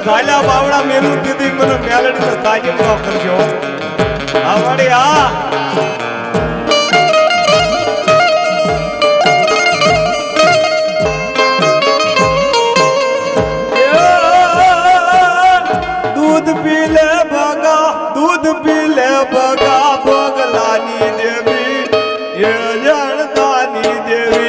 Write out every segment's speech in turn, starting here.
ઝાલ્યા બાવડા મેલું દીધી મને મેલડી તાજી ન કરજો આ વળી આ दूध पी ले बगा बगलानी देवी ये जड़तानी देवी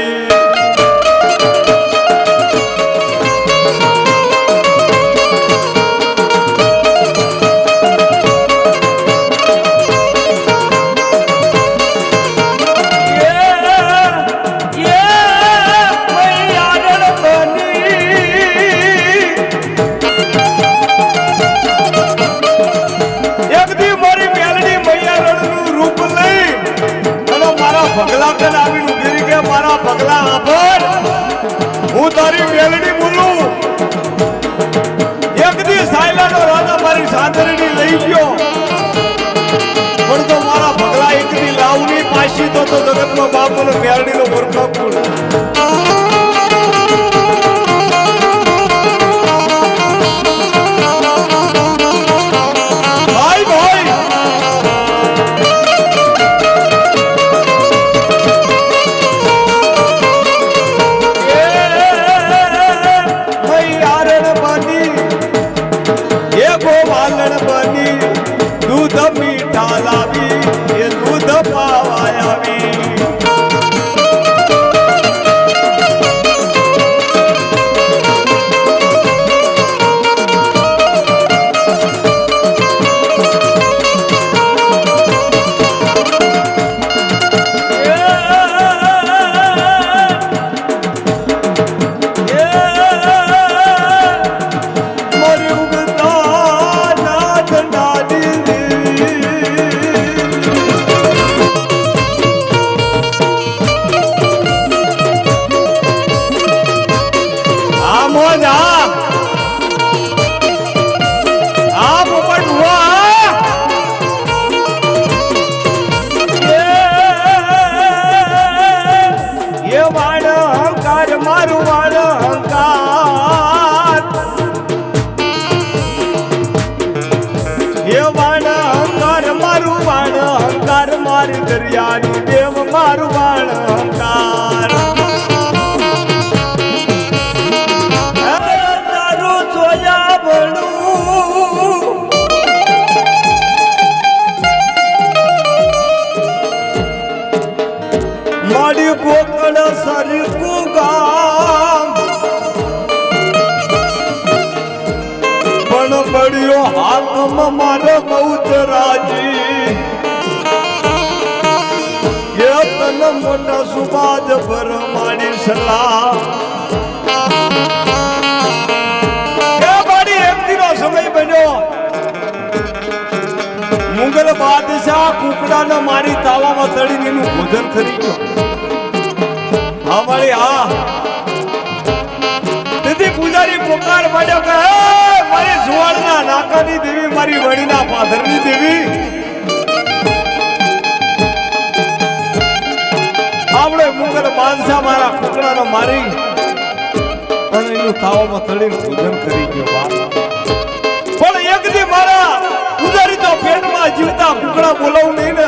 પગલા કન આવીને ઉભી કે મારા પગલા આભર હું તારી મેલડી બોલું એક દી સાયલાનો રાજા મારી સાંદરડી લઈ ગયો પણ તો મારા પગલા એક દી લાવની પાછી તો જગતનો બાપનો મેલડીનો મૂર્ખો કુળ दूध मीठा लावी ये दूध पावायावी मारी दरियानी देव मारू वाण अहंकार तारू सोया बणू मारी कोकण सरी को गाम पण बड़ियो हाकम मारो बहुत राजी मोटा सुबाद पर मारी सलाह एक दिन समय बनो मुगल बादशाह कुकड़ा ने मारी तावा में तड़ी भोजन करी हमारी हाँ दीदी पुजारी पुकार पड़ो के मारी सुवर्ण नाकानी देवी मारी वड़ीना पाथरनी देवी આપણે મુગલ બાદશાહ મારા કુકડાનો મારી અને એનું તાવામાં તળીને ભોજન કરી ગયો બાપ પણ એક દી મારા ઉદારી તો પેટમાં જીવતા કુકડા બોલાવું નહીં ને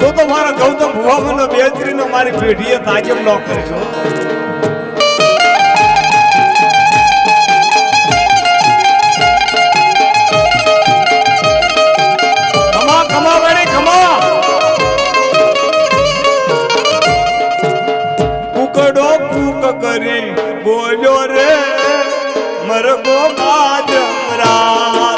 તો મારા ગૌતમ ભુવા મને બેચરીને મારી પેઢીએ તાજમ ન કરજો કમા કમા વાળી કમા કરી બોલ્યો રે મરગો બાજમરા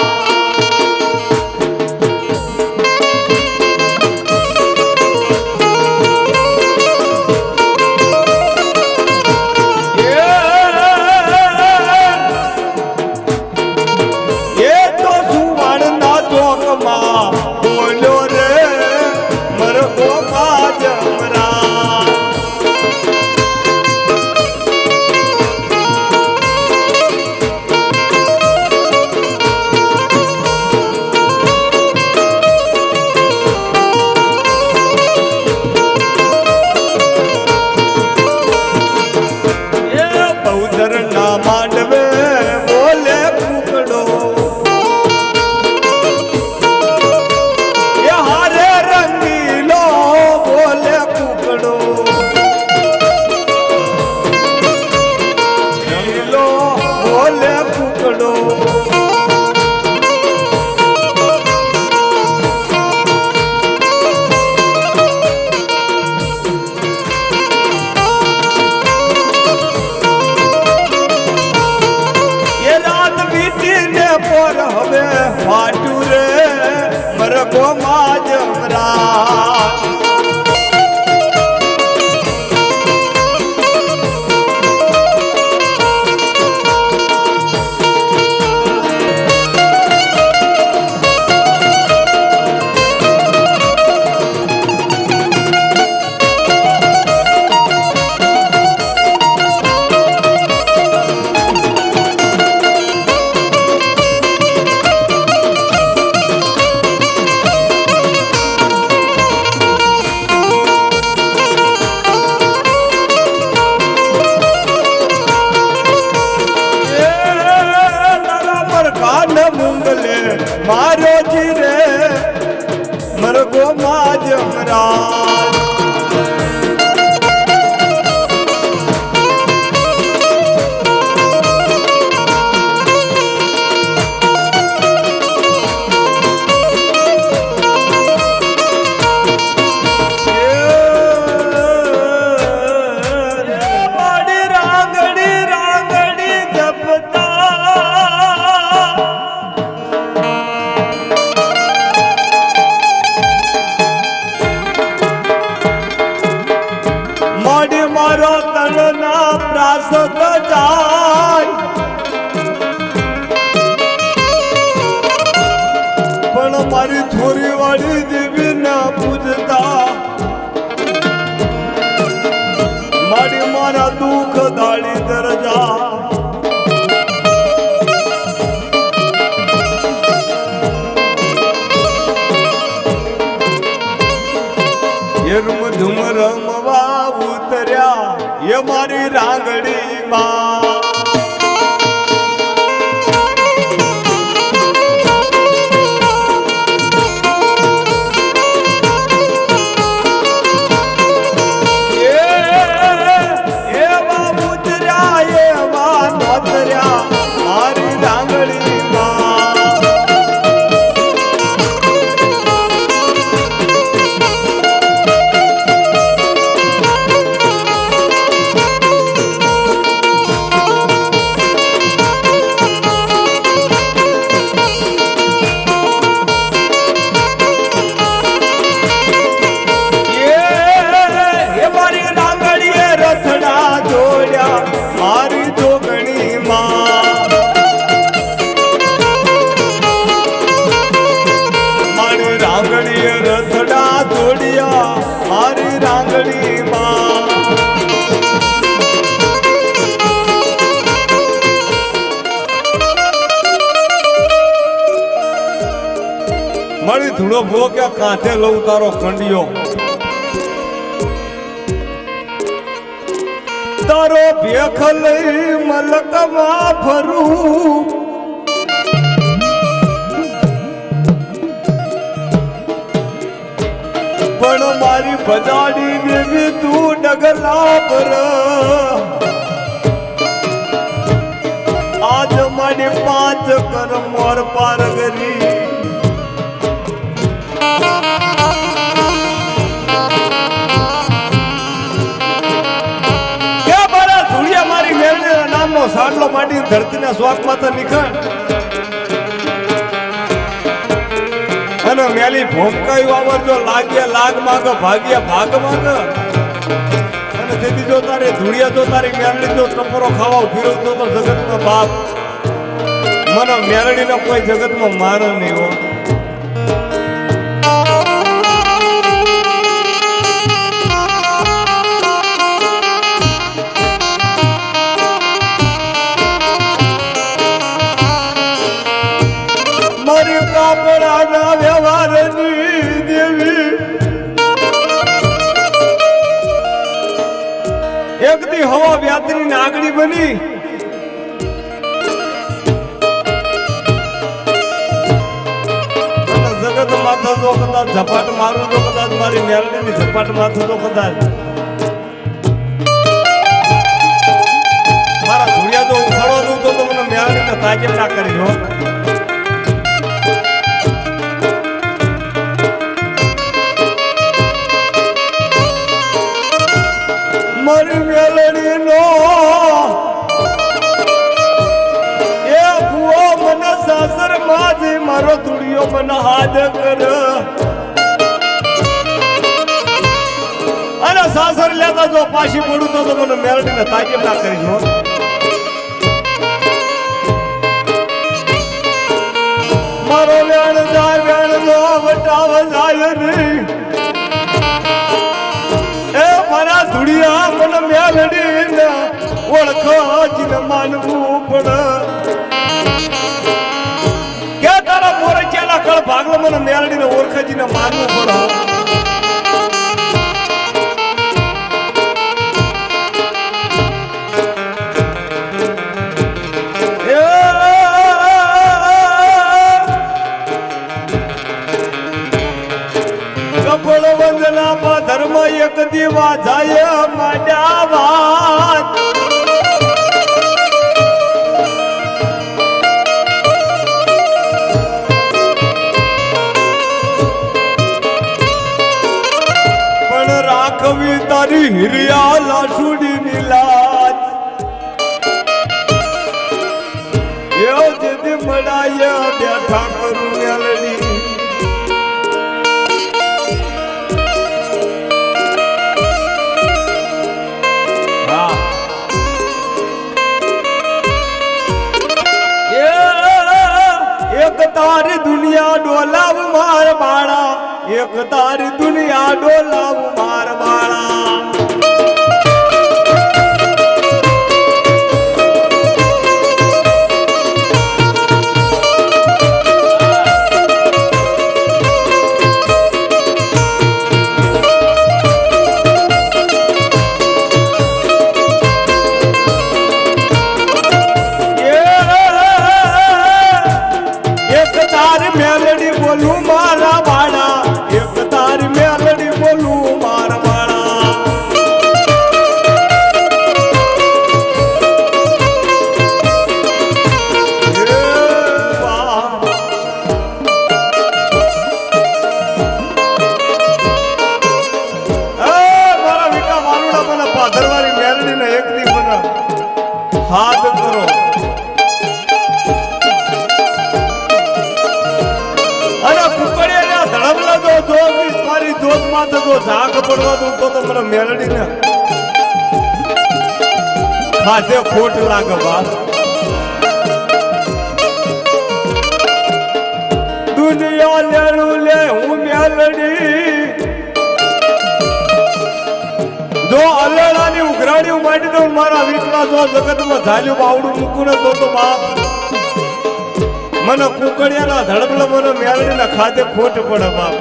ને પર હવે ફાટું રે મરકો માં જમરા मारो जी रे मरगो माज मराज मारो तलना प्रासत जाय पण मारी छोरी वाली देवी न पूजता मारी मारा दुख दाड़ी दरजा ये रूम धूम रमवा उतर्या ये मारी रांगड़ी मां ये वा उतर्या ये वा नोतर्या मारी रांगड़ी मां रथड़ा जोड़िया मारी रांगड़ी मां मरी धूड़ो भो क्या कांठे लो तारो खंडियो तारो भेख लई मलकमा फरू पण मारी बजाड़ी देवी तू डगला पर आज मारी 5 कर्म और पार करी क्या मारा धुड़िया मारी मेलने नाम नो साडलो माटी धरती ना स्वाक माता निखण मेली भोमकाई वावर जो लागे लाग मांग भाग्य भाग मांग અને તેથી જો તારે ધૂળિયા જો તારી મેલડી જો ટપરો ખાવા ફિરવતો તો જગતનો બાપ મને મેલડીનો કોઈ જગતમાં મારો નહીં હો મારી કાપડાના વ્યવહારની દેવી એક દી હવા વ્યાતની નાગડી બની જગત માથો તો કદાચ ઝપાટ મારું તો કદાચ મારી મેલડીની ઝપાટ માથો તો કદાચ મારા ધુડિયા જો ઉખાડો દઉં તો મને મેલડીને તાકીદ ના કરી હો મારી મેલડી નો એ ભૂવો મને મારો ધૂળિયો મને હાથ કર અને સાસર લેતા જો પાછી પડું તો મને મેલડીને તાકીદ ના કરીશ. મારો વેણ નો વટાવ જાય નહીં એ મારા ધૂળિયા મને મેલડીને ઓળખો જીને માનવું પડે કે તારા મોરચિયાના કળ ભાગલો મને મેલડીને ઓળખજીને માનવું પડે. ધર્મ એક દીવા જાય માંડ્યા વાત પણ રાખવી તારી હિરિયા લાસુડી ની લાજ એવો જેથી મળાય બેઠા કરું મેલડી એક તારી દુનિયા ડોલાવ માર બાળા એક તારી દુનિયા ડોલાવ માર બાળા મેલડી બોલું મારા વાળા એક તારી મેલડી બોલું મારા વાળા મારા વિકા વાલુડા મને પાથરવાળી મેલડી ને એક દી મને હાથ કરો મારી જોત માં તો ઝાક પડવા દઉં તો મને મેલડી ને ખાધે ખોટ લાગે વાત દુનિયા લેણું લે હું મેલડી જો અલેડાની ઉઘરાણી માંડી દઉં મારા વીટલા જો જગતમાં ઝાલ્યું બાવડું મૂકું ને તો બાપ મને કુકડિયાના ધડબલા મને મેલડીના ખાધે ખોટ પડે બાપ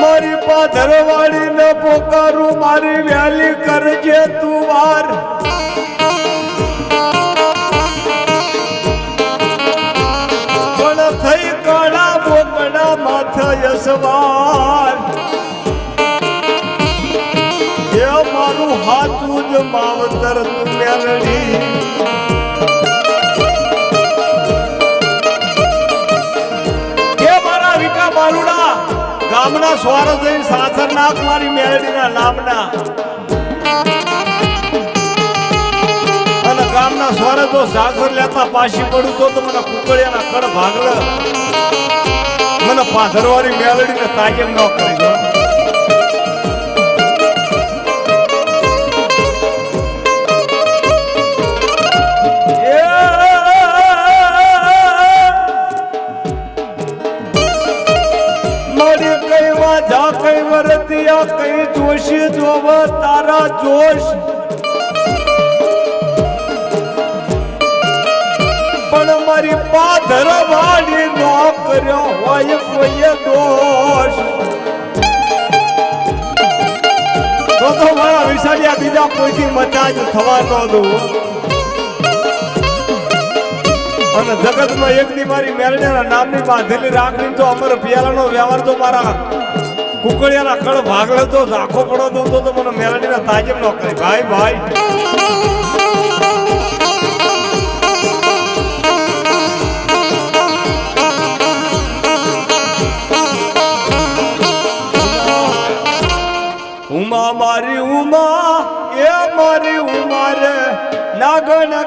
મારી પાધરવાળી ને પોકારું મારી વ્યાલી કરજે તું વાર થઈ કાળા બોકડા માથે યસવાર એ મારું હાથું જ માવતર તું મેલડી કે મારા વિકા બાલુડા ગામના સ્વાર જઈને સાસર નાખ મારી મેલડીના નામના ગામના સ્વારે તો સાસર લેતા પાછી પડું તો મને કુકડિયાના કડ ભાગલે મને પાથરવાળી મેલડીને તાકેમ ન કરી દો મારી કઈ વાજા કઈ વરતિયા કઈ જોશી જોવ તારા જોશ મારી પાધર વાળી નો કર્યો હોય કોઈ દોષ તો મારા વિશાળિયા બીજા કોઈથી મજા જ થવા ન દઉં અને જગતમાં એક દી મારી મેલડીના નામની બાંધેલી રાખડી તો અમર પિયાલાનો વ્યવહાર તો મારા કુકડિયાના કળ ભાગલે તો ઝાખો પડો દઉં તો મને મેલડીના તાજીમ ન કરી ભાઈ ભાઈ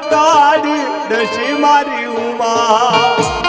કાઢી ડસી મારી ઉમા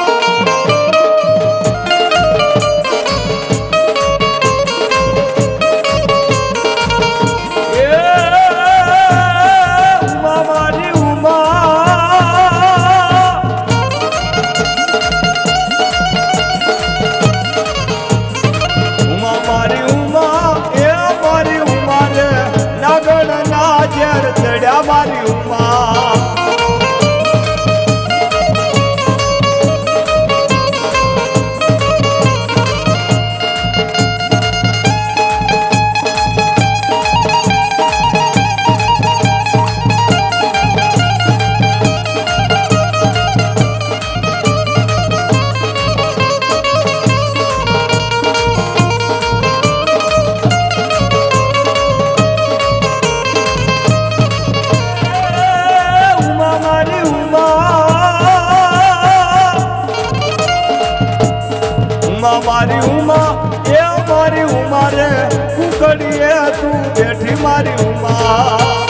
મારી ઉમા મારી ઉમા એ મારી ઉમા રે કુકડીએ તું બેઠી મારી ઉમા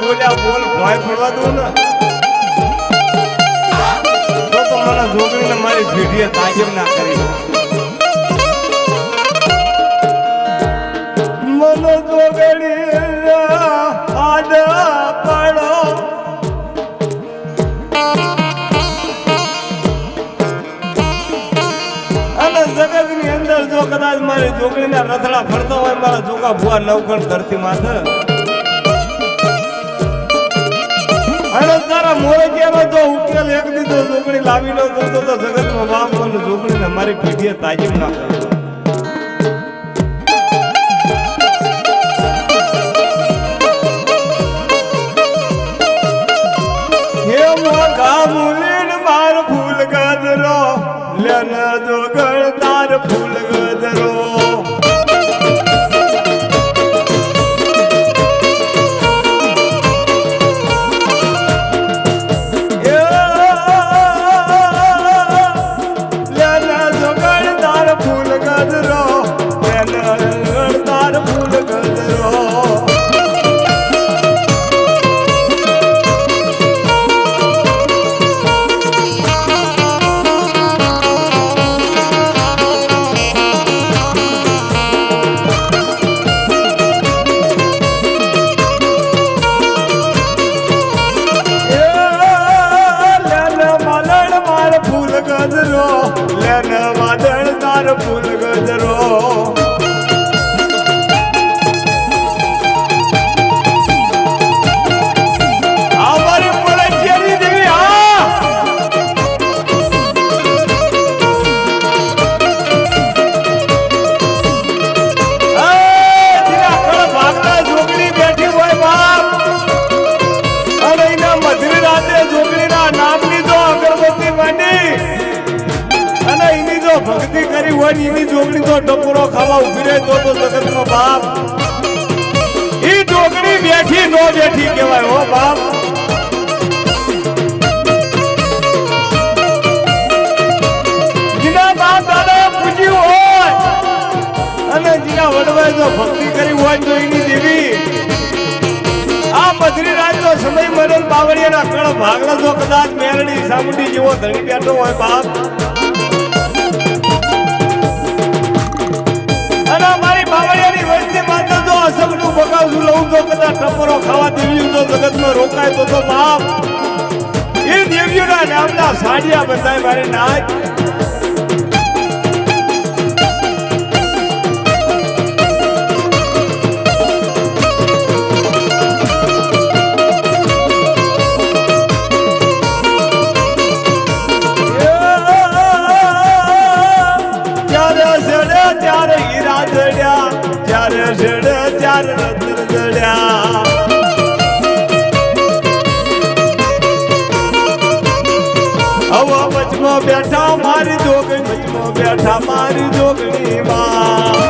બોલ્યા બોલ ભોય પડવા દઉં ને તો મને જોગણીને મારી ભીડીએ તાજબ ના કરી મને જોગણી આડ પડો અને જગતની અંદર જો કદાચ મારી જોગણીના રથડા ફરતા હોય મારા જોગા ભુવા નવખંડ ધરતી માથે અને તારા મોરે કેરો તો ઉકેલ એક દીધો જોગણી લાવી લો તો જગતમાં બાપ મને જોગણીને મારી પીઠીએ તાજીમ ના કરે હે મોગા મુલીન માર ફૂલ ગદરો લેન જોગણ તાર ફૂલ ગદરો ગજરો લેન વાદળ તાર ફૂલ ગજરો અમારી પડે કેરી દેવી ભાગના જોગણી બેઠી હોય બાપ અને એના મધરી રાતે જોગણીના નામ લીધો અગરબત્તી માંડી અને એની જો ભક્તિ કરી હોય ને એની જોગણી તો ટપુરો ખાવા ઉભી રહે તો જગતનો બાપ ઈ જોગણી બેઠી નો બેઠી કહેવાય હો બાપ જીના બાપ દાદા પૂજ્યું હોય અને જીના વડવાએ જો ભક્તિ કરી હોય તો એની દેવી આ મધરી રાતનો સમય મરણ બાવળિયાના કળ ભાગલા જો કદાચ મેરડી સામુંડી જેવો ધણી બેઠો હોય બાપ અને મારી બાવળિયાની વસ્તી માત્ર જો અસંગનું બગાવશું લઉં તો કદાચ ટપરો ખાવા દેવી તો જગતમાં રોકાય તો બાપ એ દેવીઓના નામના સાડિયા બધાય મારી નાચ ત્યારે હીરા જડ્યા ત્યારે વચમાં બેઠા મારી જોગણી વચમાં બેઠા મારી જોગણી માં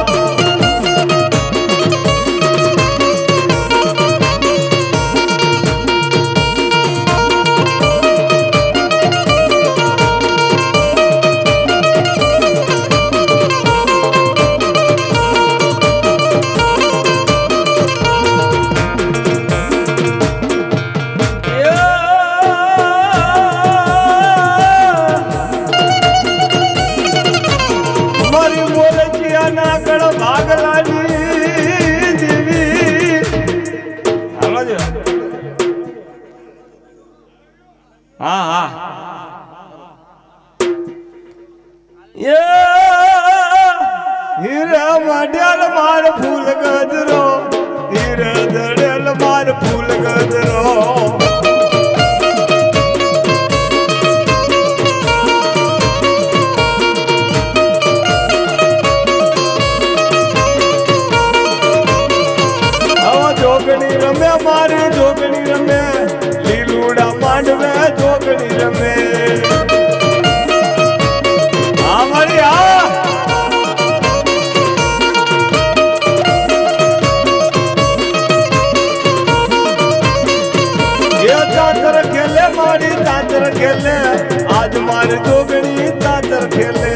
હીરા મડેલ માર ફૂલ ગજરો હીરા દડેલ માર ફૂલ ગજરો જોગણી રમે મારી જોગણી રમે લીલુડા માંડવે જોગણી રમે આ મારી આ તાતર ખેલે મારી તાતર ખેલે આજ મારી જોગણી તાતર ખેલે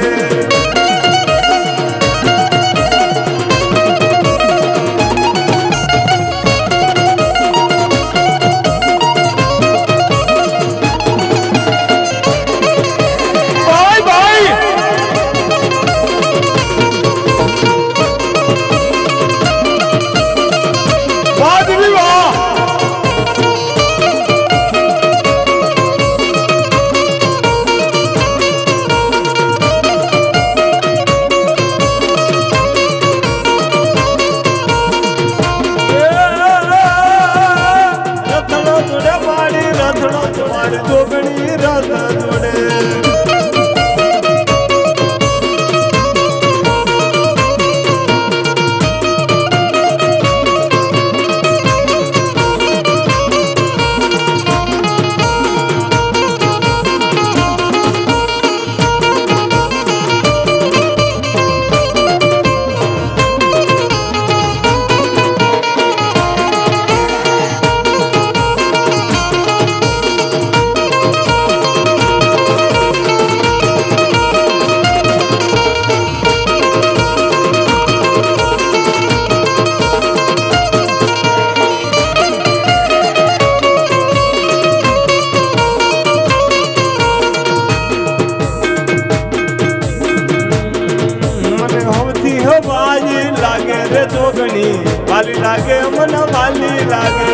વાલી લાગે મને વાલી લાગે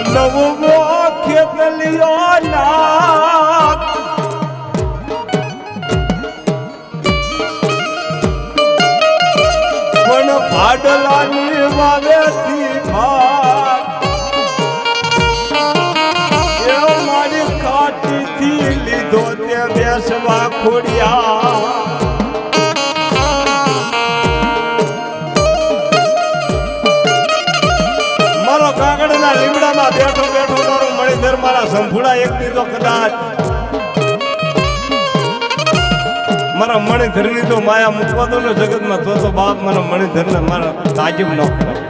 નવો ખેતલિયો ના પણ ભાડલાની વાવેથી ભાગ મારી કાટીથી લીધો તે બેસવા ખોડિયા મારો કાગળના લીમડામાં બેઠો બેઠો મારો મણિધર મારા સંભુડા એક દીધો કદાચ મારા મણિધરની તો માયા મૂકવા દો ને જગતમાં તો બાપ મારા મણિધરને મારા તાજીબ ન કરે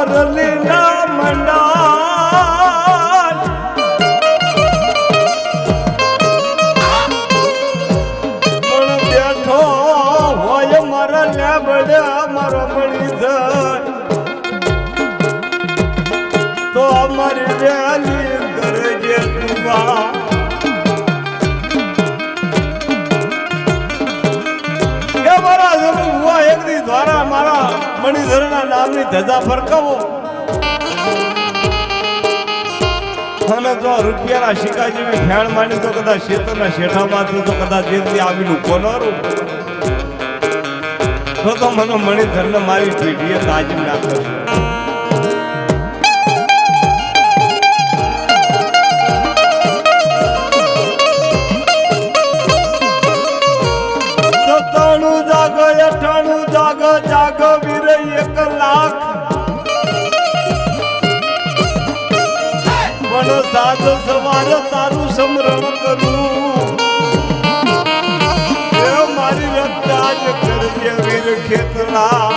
મોરલી ના મંડાલ પણ બેઠો હોય મારા લેબડ્યા મારો મણીધર તો અમારી વેલી કરજે તુવા દ્વારા મારા મણિધરના નામની ધજા ફરકાવો અને મને જો રૂપિયાના સિક્કા જેવી ફેણ માંડી તો કદાચ શેતરના શેઠામાંથી તો કદાચ જેથી આવીને કોનારું તો મને મણિધરને મારી પેઢીએ તાજીમ નાખશે. જાગ વીર 1 લાખ પણ સાજ સવાર તારું સમરણ કરું એ મારી રક્ષા જ કરજે વીર ખેતલા.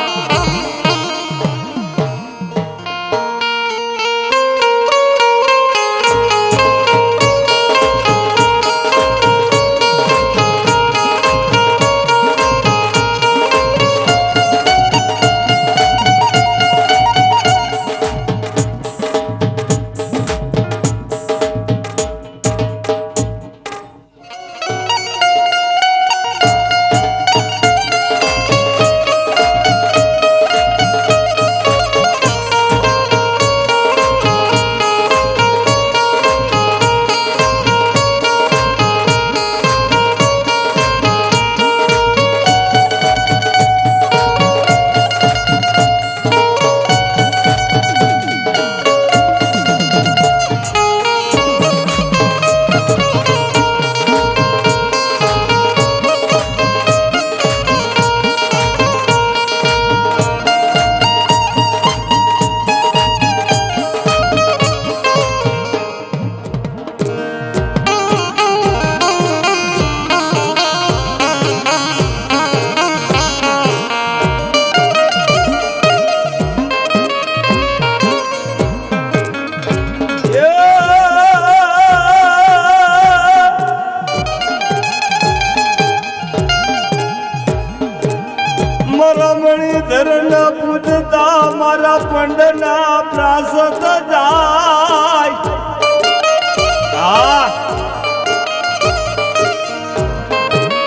મણિધરના પૂજતા મારા પંડના પ્રાસત જાય.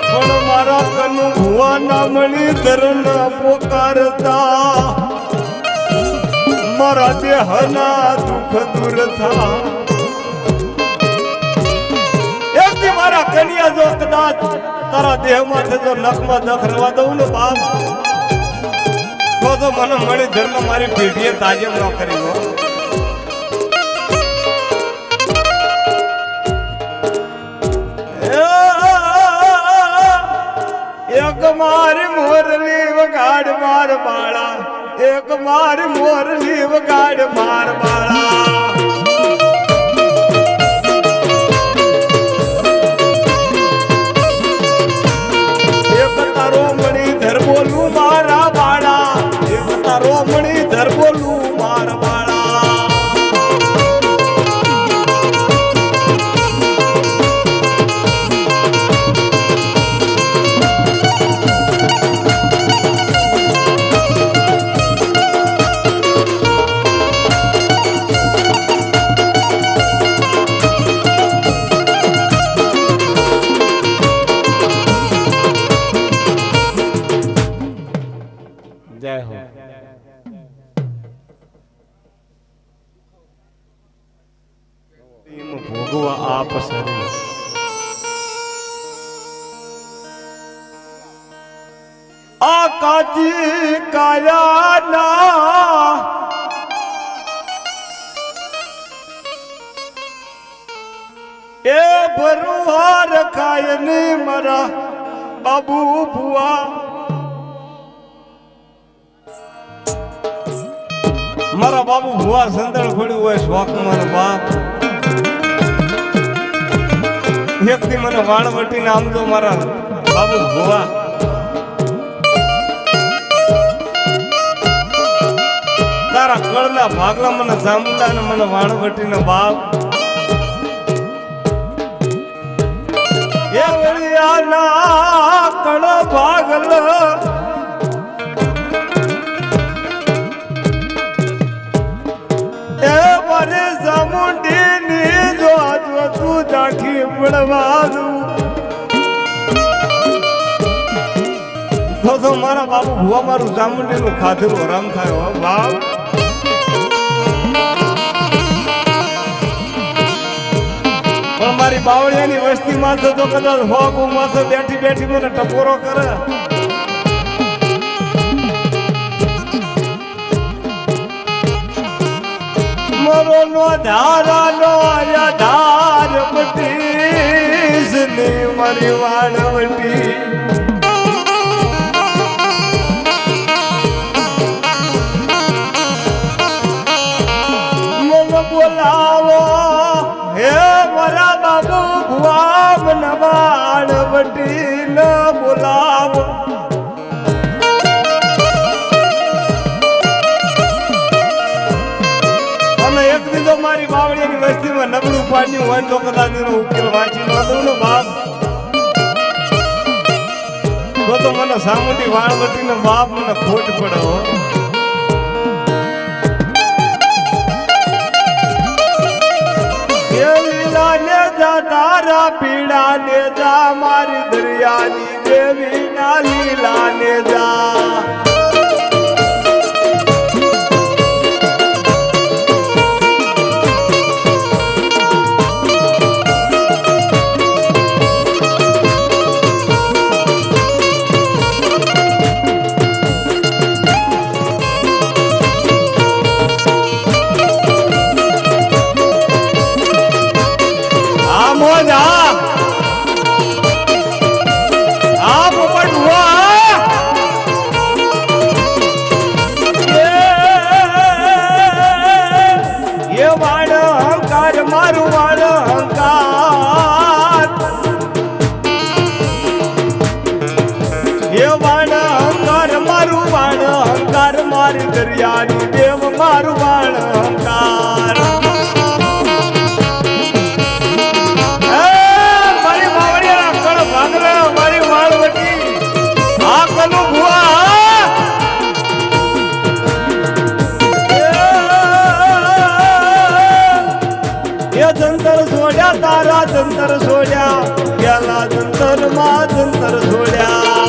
પણ મારા કનુ ભુવાના મણિધરના પોકારતા મારા દેહના દુઃખ દૂર થા. એકથી મારા કન્યા જો કદાચ તારા દેહમાંથી જો નખમાં નખ રવા દઉં ને બાપ તો મને મણિધરને મારી પેઢીએ તાજીમ ન કરી હો. એક મારી મોરલી વગાડ માર બાળા, એક મારી મોરલી વગાડ માર બાળા. એક તારો મણિધર બોલું મારા બાળા, એક તારો મણિધર બોલું મારા બાળા. જય હો. ભોગવા આપ સરી આ કાજી કાયાના એ ભરુઆ રખાય ને મારા બાબુ ભુવા. મારા બાબુ ભુવા સંદળ પડ્યું હોય શોખ મારા બાપ. એકથી મને વાણવટી નામ તો મારા બાબુ ભુવા. તારા કળના ભાગલા મને જામુંડા ને મને વાણવટી નો બાપ. એ વળિયાના કળ ભાગલ જામુંડીની જો આજો તું જાખી પડવાનું તો મારા બાબુ ભુવા મારું જામુંડીનું ખાધેલું હરામ થાય હો બાપ. મારી બાવળિયાની વસ્તીમાં તો કદાચ હોકુમાં તો બેઠી બેઠી મને ટપોરો કરે. મરો નો ધારાનો આધાર બટીસ ને મારી વાળવટી બોલાવો હે મારા બાબુ ભુવા નવાડ વટી ન બોલાવો. અને એક દીધો મારી બાવળીની વસ્તીમાં નબળું પાડ્યું હોય તો કદાચ એનો ઉકેલ વાંચી ન દઉં ને બાપ તો મને સામુંડી વાળવટી ને બાપ મને ખોટ પડે હો. ને જા તારા પીડા ને જા મારી દરિયાની દેવી ના લીલા ને જા. મારું વાળ અહંકાર એ વાળ અહંકાર મારું વાળ અહંકાર મારી દરિયાની દેવ મારું વાળ અહંકાર. મારી બાવળિયા કળ ભાગલા મારી વાળવટી આ કલું ભુવા જંતર છોડ્યા તારા જંતર છોડ્યા પેલા જંતર માં જંતર છોડ્યા.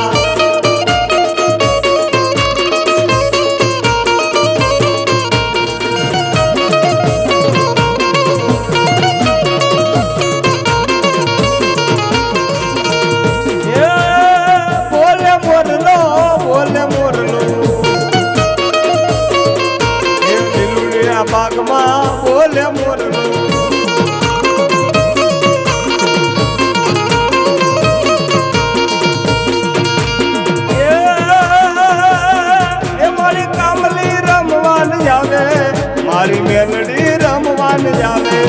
બોલે મોરલો બોલે મોરલો એ દિલુડિયા બાગમાં બોલે મોરલો. મારી મેલડી રમવાન જાવે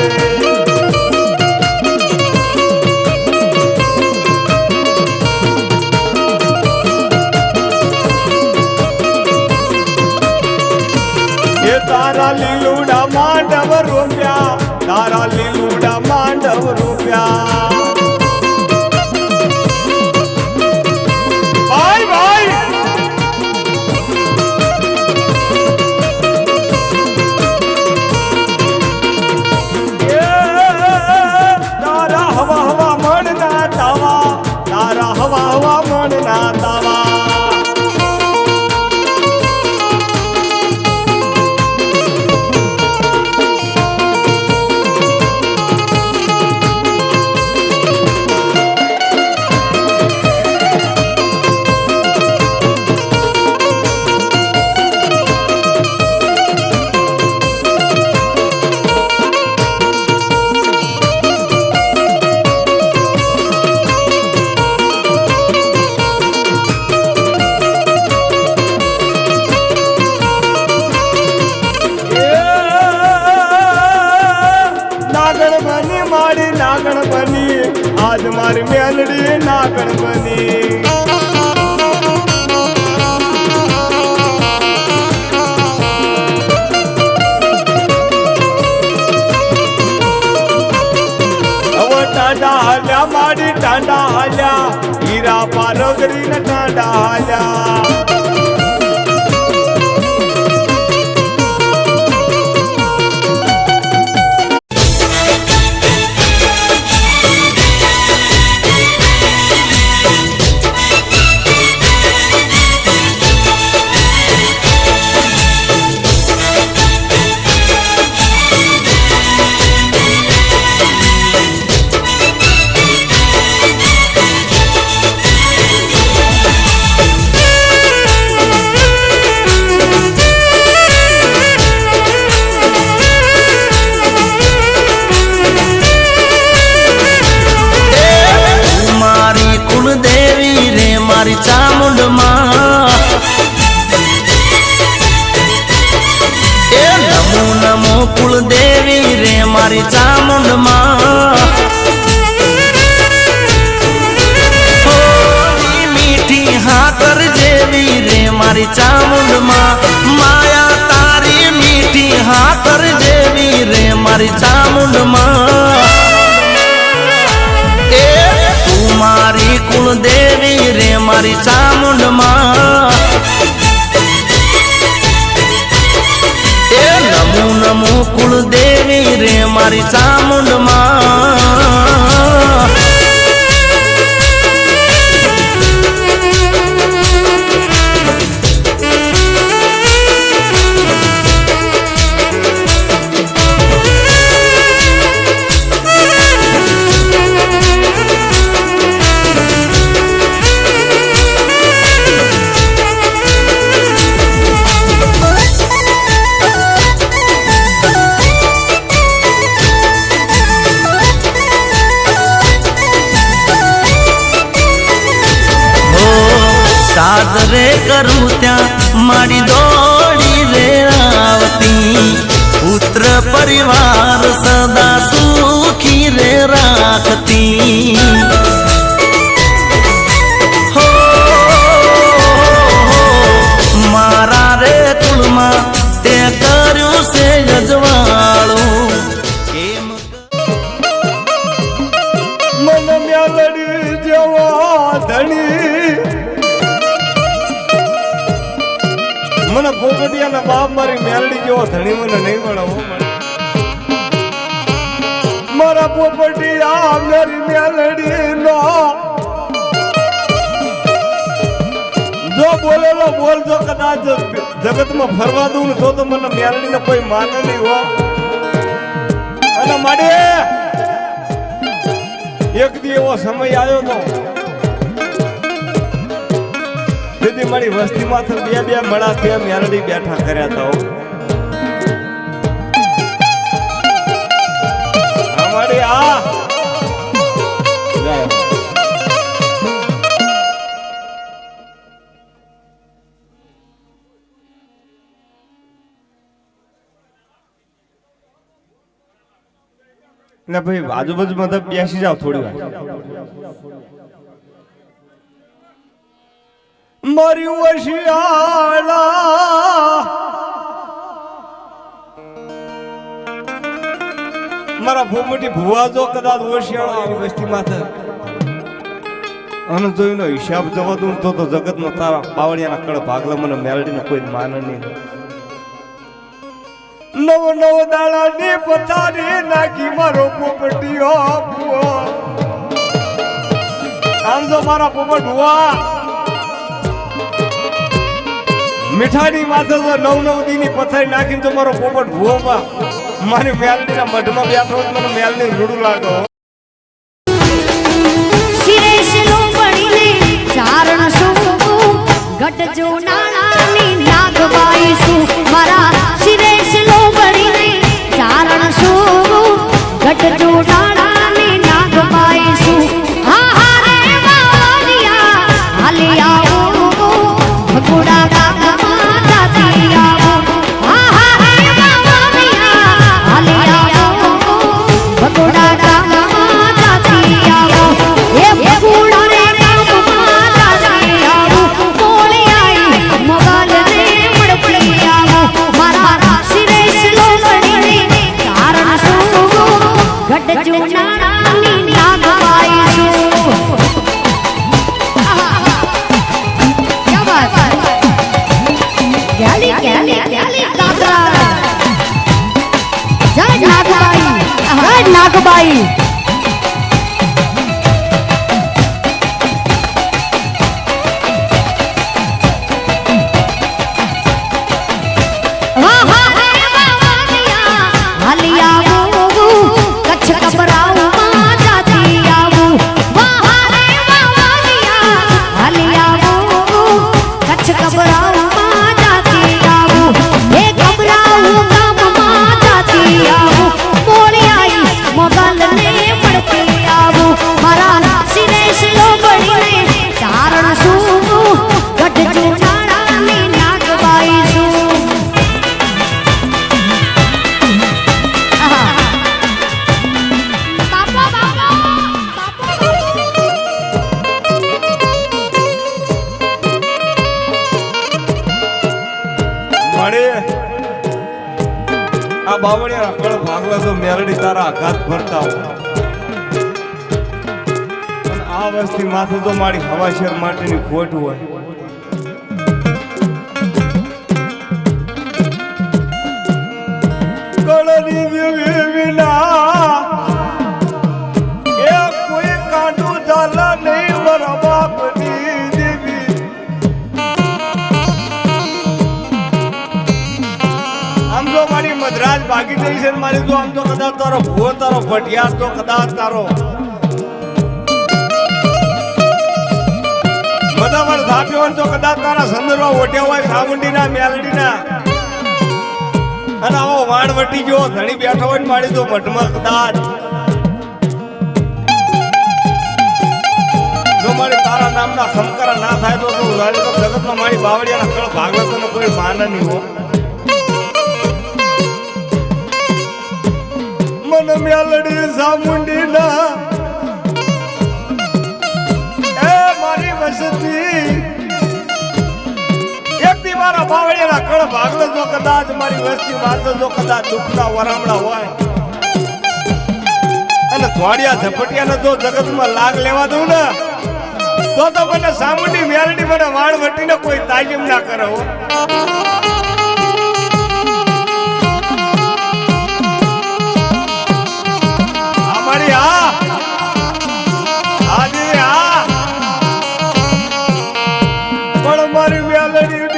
એ તારા લીલુડા માંડવ રૂપિયા તારા લીલુડા માંડવ રૂપિયા. હવા હવા મણના તાવા નાગણ બની આજ મારી મેલડી નાગણ બની. હવે ટાંડા હાલ્યા મારી ટાંડા હાલ્યા હીરા પારગરી ને ટાંડા હાલ્યા. मारी चामुंड मां ए नमो नमो कुलदेवी रे मारी चामुंड मां मीठी हाकर जेवी रे मारी चामुंड मां माया तारी मीठी हाकर जेवी रे मारी चामुंड मां मारी कुलदेवी रे मारी चामुंड मां ए नमो नमो कुलदेवी रे मारी चामुंड मां साजरे करूं त्या मारी दौड़ी रे आवती पुत्र परिवार सदा सुखी रे राखती हो मारा रे कुलमा ते कर्યું से यजवाळो मन म्यालडी जेवा धणी મને પોપટિયાના બાપ મારી મેલડી જેવો ધણી મને નહીં મળે મારા પોપટિયા મારી મેલડી નો જો બોલેલો બોલ જો કદાચ જગતમાં ફરવા દઉં ને તો મને મેલડીને કોઈ માને નહીં હો અને માડે એક દી એવો સમય આવ્યો તો દીદી મારી વસ્તી માથે બે મળા કેમ યારડી બેઠા કર્યા તો અમારી આ ને ભાઈ આજુબાજુમાં તો બેસી જાવ થોડી વાર મારી વશિયાળા મારા ભૂમટી ભુવા જો કદાચ વશિયાળા એની વસ્તી માથે અને જોઈનો હિસાબ જવા દઉં તો જગતમાં તારા પાવડિયાના કળ ભાગલા મને મેલડીને કોઈ માને નહીં નવ નવ દાડાની પથારી નાખી મારો પોપટીઓ આમ જો મારા પોપટ ભુવા મીઠાની માથે તો નવ દીની પથારી નાખીને તો મારો પોપટ ભૂવામાં મારી મેલડીના મઢમાં બેઠો મને મેલડી રૂડું લાગો ચારણ શું ગટ જો નાણાની નાગબાઈ શું મારા શિરેશ લો બળીને ચારણ શું ગટ જો નાણાની નાગબાઈ શું હા હા રે વાલિયા હાલી આવો ભગુડા ગામમાં જાતી આવો હા હા રે વાલિયા હાલી આવો ભગુડા ગામમાં જાતી આવો એ ભગુડા રે नागबाई મોગલ ને બાવળિયા કળ ભાગલા તો મેરડી તારા આઘાત ભરતા હોય અને આ વસ્તી માથે તો મારી હવાશેર માટેની ખોટ હોય કળની વિના એ કોઈ કાંટું ચાલા નહીં મારા બાપની દેવી આમ તો મારી મદ્રાસ ભાગી ગઈ છે મારી તો આમ તો કદાચ તારો ભૂવો તારો ભટિયાસ તો કદાચ તારો બધા વાર ધાપ્યો હોય તો કદાચ તારા સંદર્ભમાં ઓઢ્યા હોય સામુંડીના મેલડીના અને આવો વાણ વટી ગયો ધણી બેઠો હોય ને મારી તો મઢમાં કદાચ જો મારી તારા નામના ખમકારા ના થાય તો જગતમાં મારી બાવળિયાના કળ ભાગવતનો કોઈ માન નહીં હો મન મેલડી સામુંડીના એ મારી વસતી મારા બાવળિયાના કળ ભાગલો જો કદાચ મારી વસ્તી વાસો જો કદાચ દુઃખના વરામણા હોય અને ધોળિયા ઝપટિયાને જો જગતમાં લાગ લેવા દઉં ને તો મને સામુંડી મેલડી મને વાળ વટીને કોઈ તાલીમ ના કરે હો અમારી પણ મારી મેલડી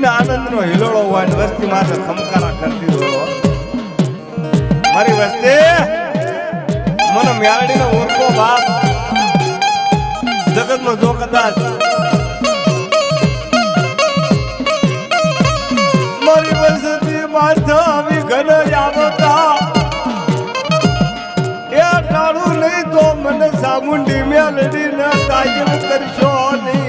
આનંદ નો હિલોળો હોય ને વસ્તી માથે ખમકારા કરતી હોય મારી વસ્તી મને મેલડી નો ઓળખો બાપ જગત નો જો કદાચ મારી વસ્તી માથે આવી ઘરે આવતા એ ટાળું નહીં તો મને સામુંડી મેલડી ને તાલીમ કરશો નહીં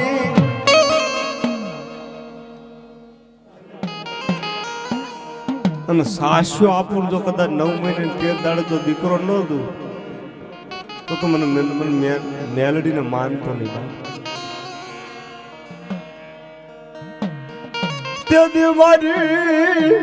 અને સાસ્યો આપું જો કદાચ 9 મહિને 13 દાડે જો દીકરો ન દઉં તો મને મેલડીને માનતો નહીં તે દિવાળી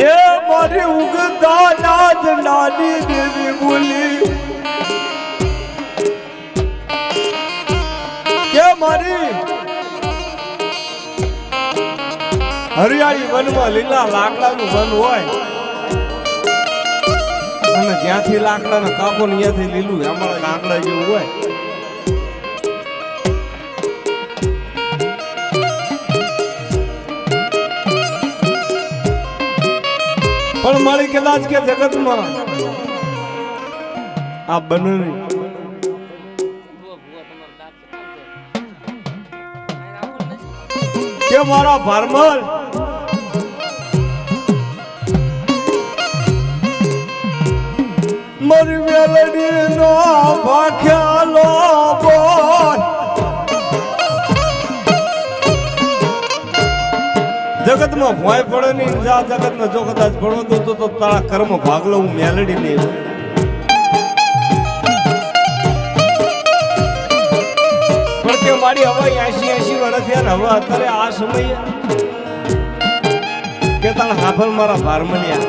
એ મારી ઉગતા નાદ નાની દેવી બોલી મારી હરિયાળી વનમાં લીલા લાકડાનું વન હોય અને જ્યાંથી લાકડાના કાપો ને ત્યાંથી લીલું અમારા લાકડા જેવું હોય પણ મારી કદાચ કે જગતમાં આ બને કે મારા ભારમલ મારી મેલડી નો ભાખ્યાલો બોલ જગતમાં ભોય પડે નહીં જા જગતમાં જો કદાચ ભણો તો તારા કર્મ ભાગલો હું મેલડી નહીં મારી હવે 80 વર્ષ થયા ને હવે અત્યારે આ સમયે કે તારા હાફલ મારા ભારમલિયા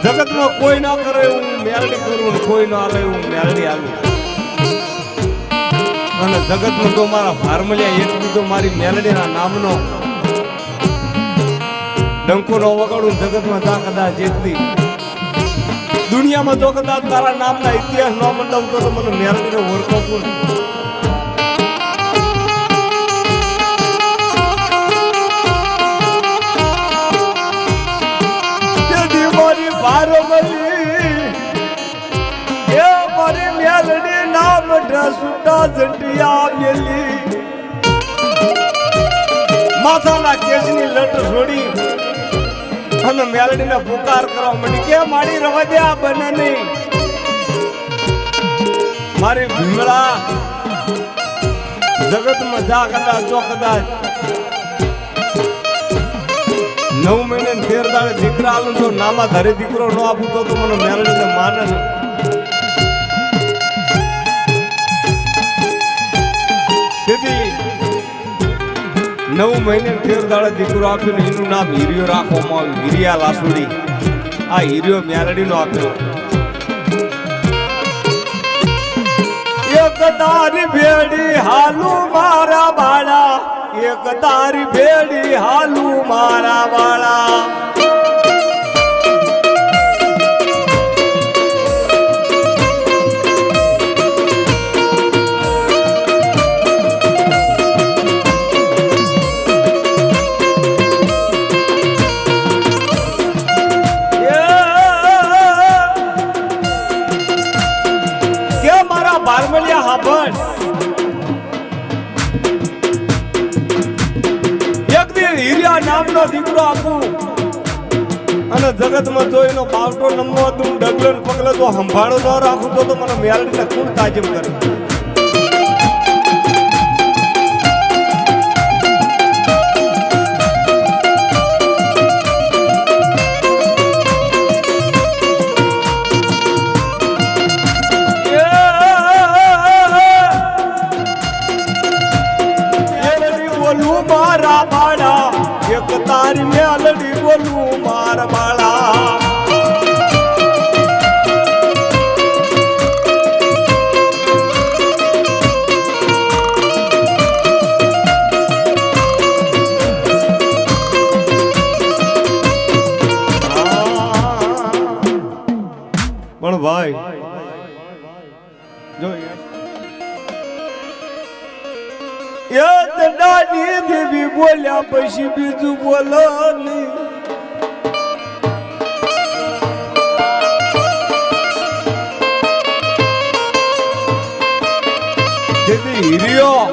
જગતમાં કોઈ ના કરે હું મેલડી કરું ને કોઈ ના આવે હું મેલડી આવું અને જગતમાં તો મારા ભારમલિયા એટલું તો મારી મેલડીના નામનો ડંકો નો વગાડું જગતમાં જા કદાચ જેટલી દુનિયામાં જો કદાચ તારા નામના ઇતિહાસ ન મંડાવતો તો મને મેલડીનો ઓળખો પણ મારી ભારમલી એ મારી મેલડી નામ સુટા ઝંડિયા મેલી માથાના કેસની લટ છોડી અને મેલડીને પુકાર કરવા માંડી કે મારી રવા દે આ બને નહીં મારી ભીમળા જગતમાં જા કદાચ જો કદાચ 9 મહિને 13 દાડે દીકરા આલું તો નામા ઘરે દીકરો ન આપું તો મને મેરડીને માને ને. તેથી 9 મહિને 13 દાડે દીકરો આપ્યો ને એનું નામ હીરિયો રાખવામાં આવ્યું, હીરિયા લાસુડી. આ હીરિયો મેરડીનો આપ્યો. એક તારી ભેડી હાલુ મારા બાળા, એક તારી ભેડી હાલુ મારા બાળા. બારમલિયા હાભણ એક દી હીરિયા નામનો દીકરો આપું અને જગતમાં જોઈનો બાવટો નમો તું ડગલો ને પગલો તો સંભાળો ન રાખું તો મને મેરડીને કોણ તાજીમ કરે. એક તારી મેલડી બોલું માર બાળા. પણ ભાઈ જો દાદી દેવી બોલ્યા પછી બીજું બોલો નહીં. હીરિયો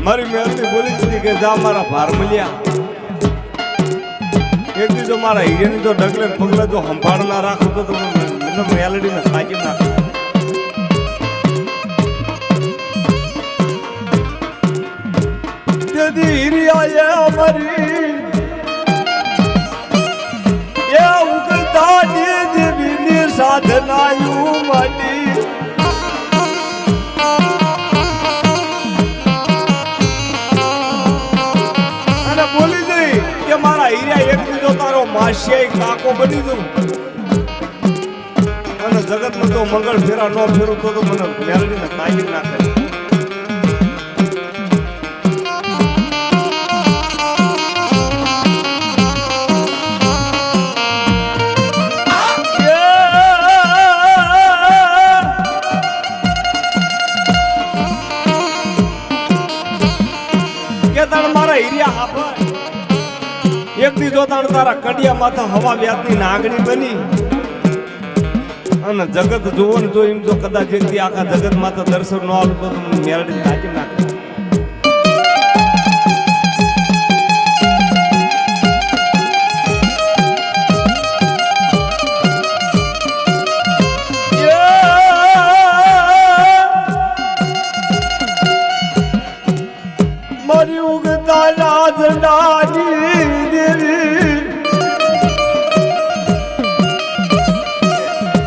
મારી મેરડી બોલી દીધી કે જા મારા ભારમલિયા. એક દીધો મારા હીરિયાની તો ડગલે પગલે તો સંભાળ ના રાખો તો મેલડી ને થાકી નાખો. હીરિયા અમારી એ ઉગતા દેવીની સાધનાયું માની. અને બોલી દઈ કે મારા હીરિયા એક દીધો તારો માસિયા કાકો બની દઉં અને જગતમાં તો મંગળ ફેરા ન ફેરું તો મને મેરડીને તાજીમ ના કરે. એક દીધો તાણ તારા કડિયા માથા હવા વ્યાતની નાગણી બની અને જગત જોવો ને જો એમ જો કદાચ એક દી આખા જગત માથા દર્શન ન આવું તો તમને મેરડી તાજી નાખે. મારી ઉગતા રાજડાની દેવી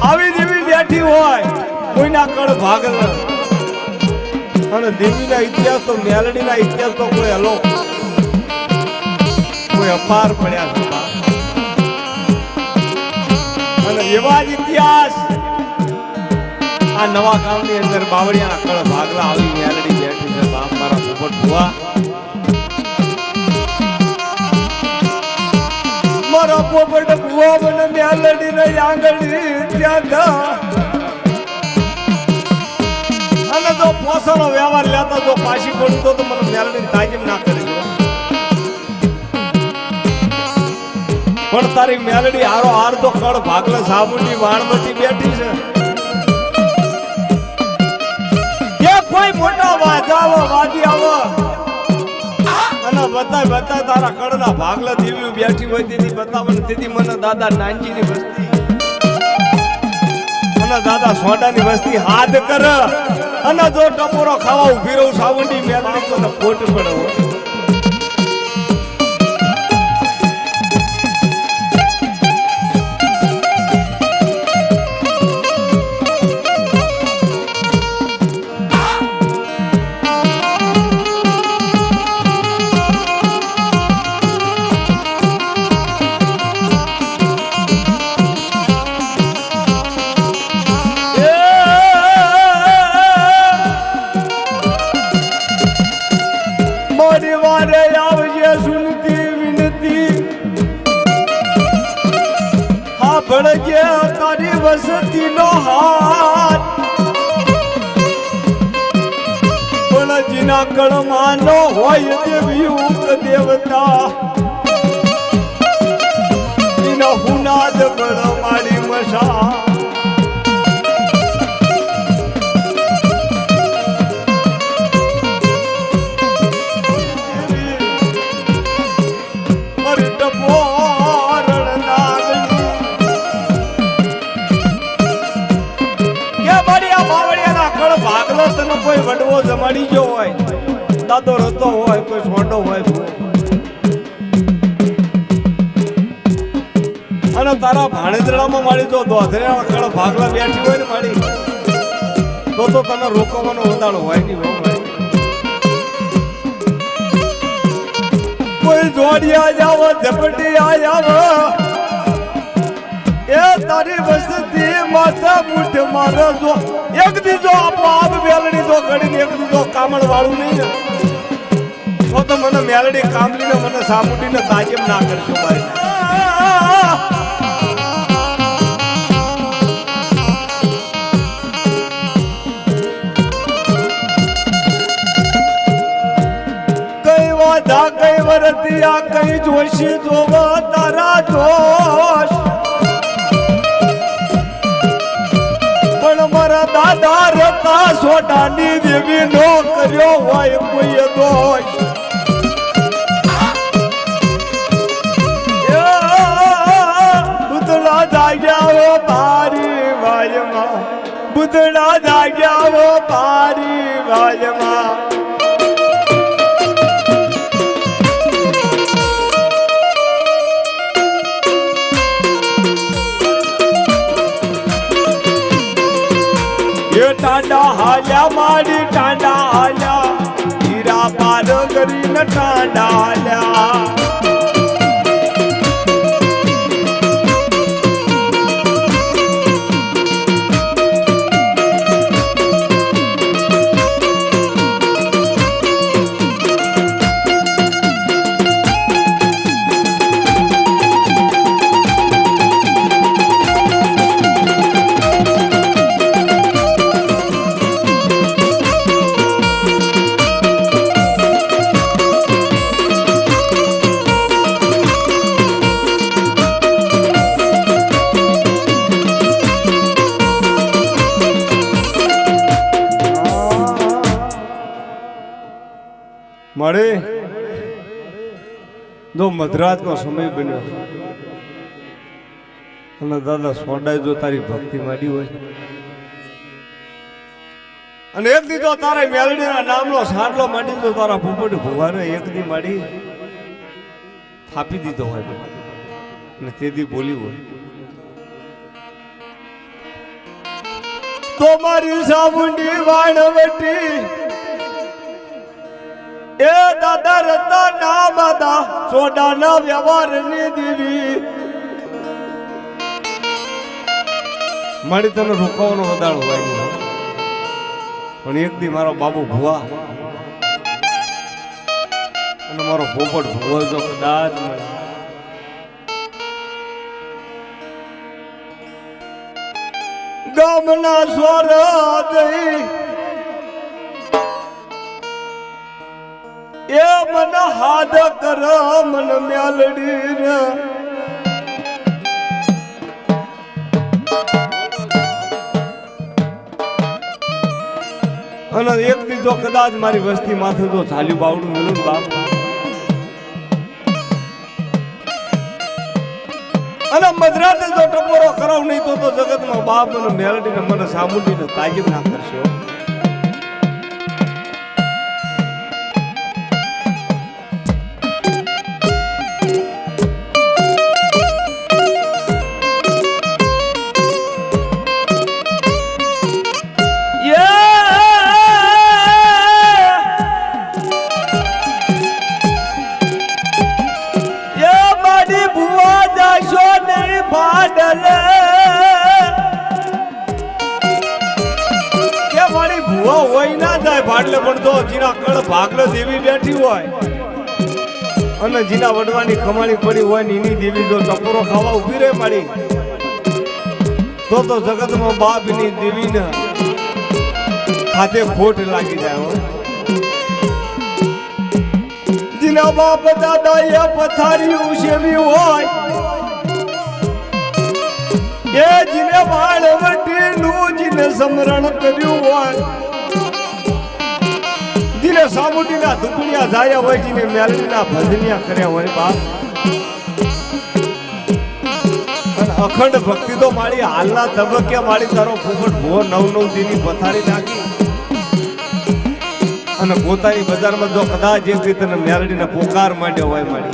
આવી દેવી બેઠી હોય કોઈના કળ ભાગલ અને દેવીના ઇતિહાસ તો મેલડીના ઇતિહાસ તો કોઈ હલો કોઈ અપાર પડ્યા છે. અને એવા જ ઇતિહાસ આ નવા ગામની અંદર બાવળિયાના કળ ભાગલા આવી મેલડી બેઠી છે. બાપ મારા પોપટ ભુવા મારા પોપટ ભુવા મને મેલડી ને આંગળી ત્યાં અને જો પોસણો વ્યવહાર લેતા જો પાછી પડતો તો મને મેલડી તાજીમ ના કરી દો. પણ તારી મેલડી હારો હાર તો કળ ભાગલે સાબુની વાણમતી બેઠી છે. કોઈ મોટા વાજાવો વાદી આવો અને બતાય તારા કડના ભાગલા દેવી બેઠી હોય તેથી બતાવને તેથી મને દાદા નાનજીની વસ્તી અને દાદા સોડાની વસ્તી હાથ કર અને જો ટપોરો ખાવા ઉભી રહું સાવંડી મેલડી તો ખોટ પડે. તારી વસતીનો હાથ પણ જીના કળમાનો હોય દેવયુગ દેવતા જીના હુનાદ બળ મારી મશા કોઈ વડવો જમાડી ગયો હોય દાદો રતો હોય કોઈ છોડો હોય અને તારા ભાણેજડામાં મારી જો દોધરેના કળ ભાગલા બેઠી હોય ને મારી તો તને રોકવાનો વધારો હોય નહીં કોઈ જોડિયા જાવ ઝપટી આ જાવ એ તારી વસતી માથા મુઠ મારો જો એક દીધો આપો આપ મેલડી તો ઘડીને એક દીધો કામળ વાળું નહીં ને તો મને મેલડી કામલીને મને સામુટીને તાજીમ ના કરશો ભાઈ કઈ વાધા કઈ વરતિયા કઈ જોશી જોવા તારા જોશ મારા દાદા રતા સોડાની દેવી નો કર્યો હોય કોઈ દોષ બુધડા જાગ્યાઓ પારી વાયમાં બુધડા જાગ્યાઓ પારી વાયમાં ટાંડા હાલ્યા મારી ટાંડા હાલ્યા હીરા પાર કરીને ટાંડા હાલ્યા મળે જો મધરાતનો સમય બન્યો અને દાદા સોડાય જો તારી ભક્તિ માંડી હોય અને એક દી તો તારા મેલડીના નામનો સાંડલો માંડી તો તારા પોપટ ભુવાને એક દી માંડી થાપી દીધો હોય અને તે દી બોલી હોય તો મારી સામુંડી વાણવટી એ દાદા રતા ના બાદા સોડાના વ્યવહારની દેવી મારી તને રોકવાનો વધારો હોય નહીં પણ એક દી મારો બાબુ ભુવા અને મારો પોપટ ભુવો જો કદાચ ગામના સ્વરા દઈ એ મને હાથ કર મન મેલડી ને અને એક દીધો કદાચ મારી વસ્તી માથે તો ચાલ્યું બાવડું મેલું બાપ અને મધરાતે જો ટપોરો કરાવ નહીં તો જગતમાં બાપ અને મેલડી ને મને સામુંડીને તાજીબ ના કરશો ભાડલે પણ તો જીના કળ ભાગલે દેવી બેઠી હોય અને જીના વડવાની ખમાણી પડી હોય ને એની દેવી જો ટપોરો ખાવા ઉભી રહે પડી તો જગતમાં બાપની દેવીને ખાતે ખોટ લાગી જાય હો. જીના બાપ દાદા એ પથારી ઉછેરી હોય એ જીને બાળવટીનું જીને સમરણ કર્યું હોય, જીને સામુટીના ધુકડિયા જાયા હોય, જીને મેલડીના ભજનિયા કર્યા હોય બાપ. અખંડ ભક્તિ તો મારી હાલના તબક્કે મારી તારો ફૂફટ ભો 9-9 દીની પથારી નાખી અને પોતાની બજારમાં જો કદાચ જે તને મેલડીને પોકાર માંડ્યો હોય મારી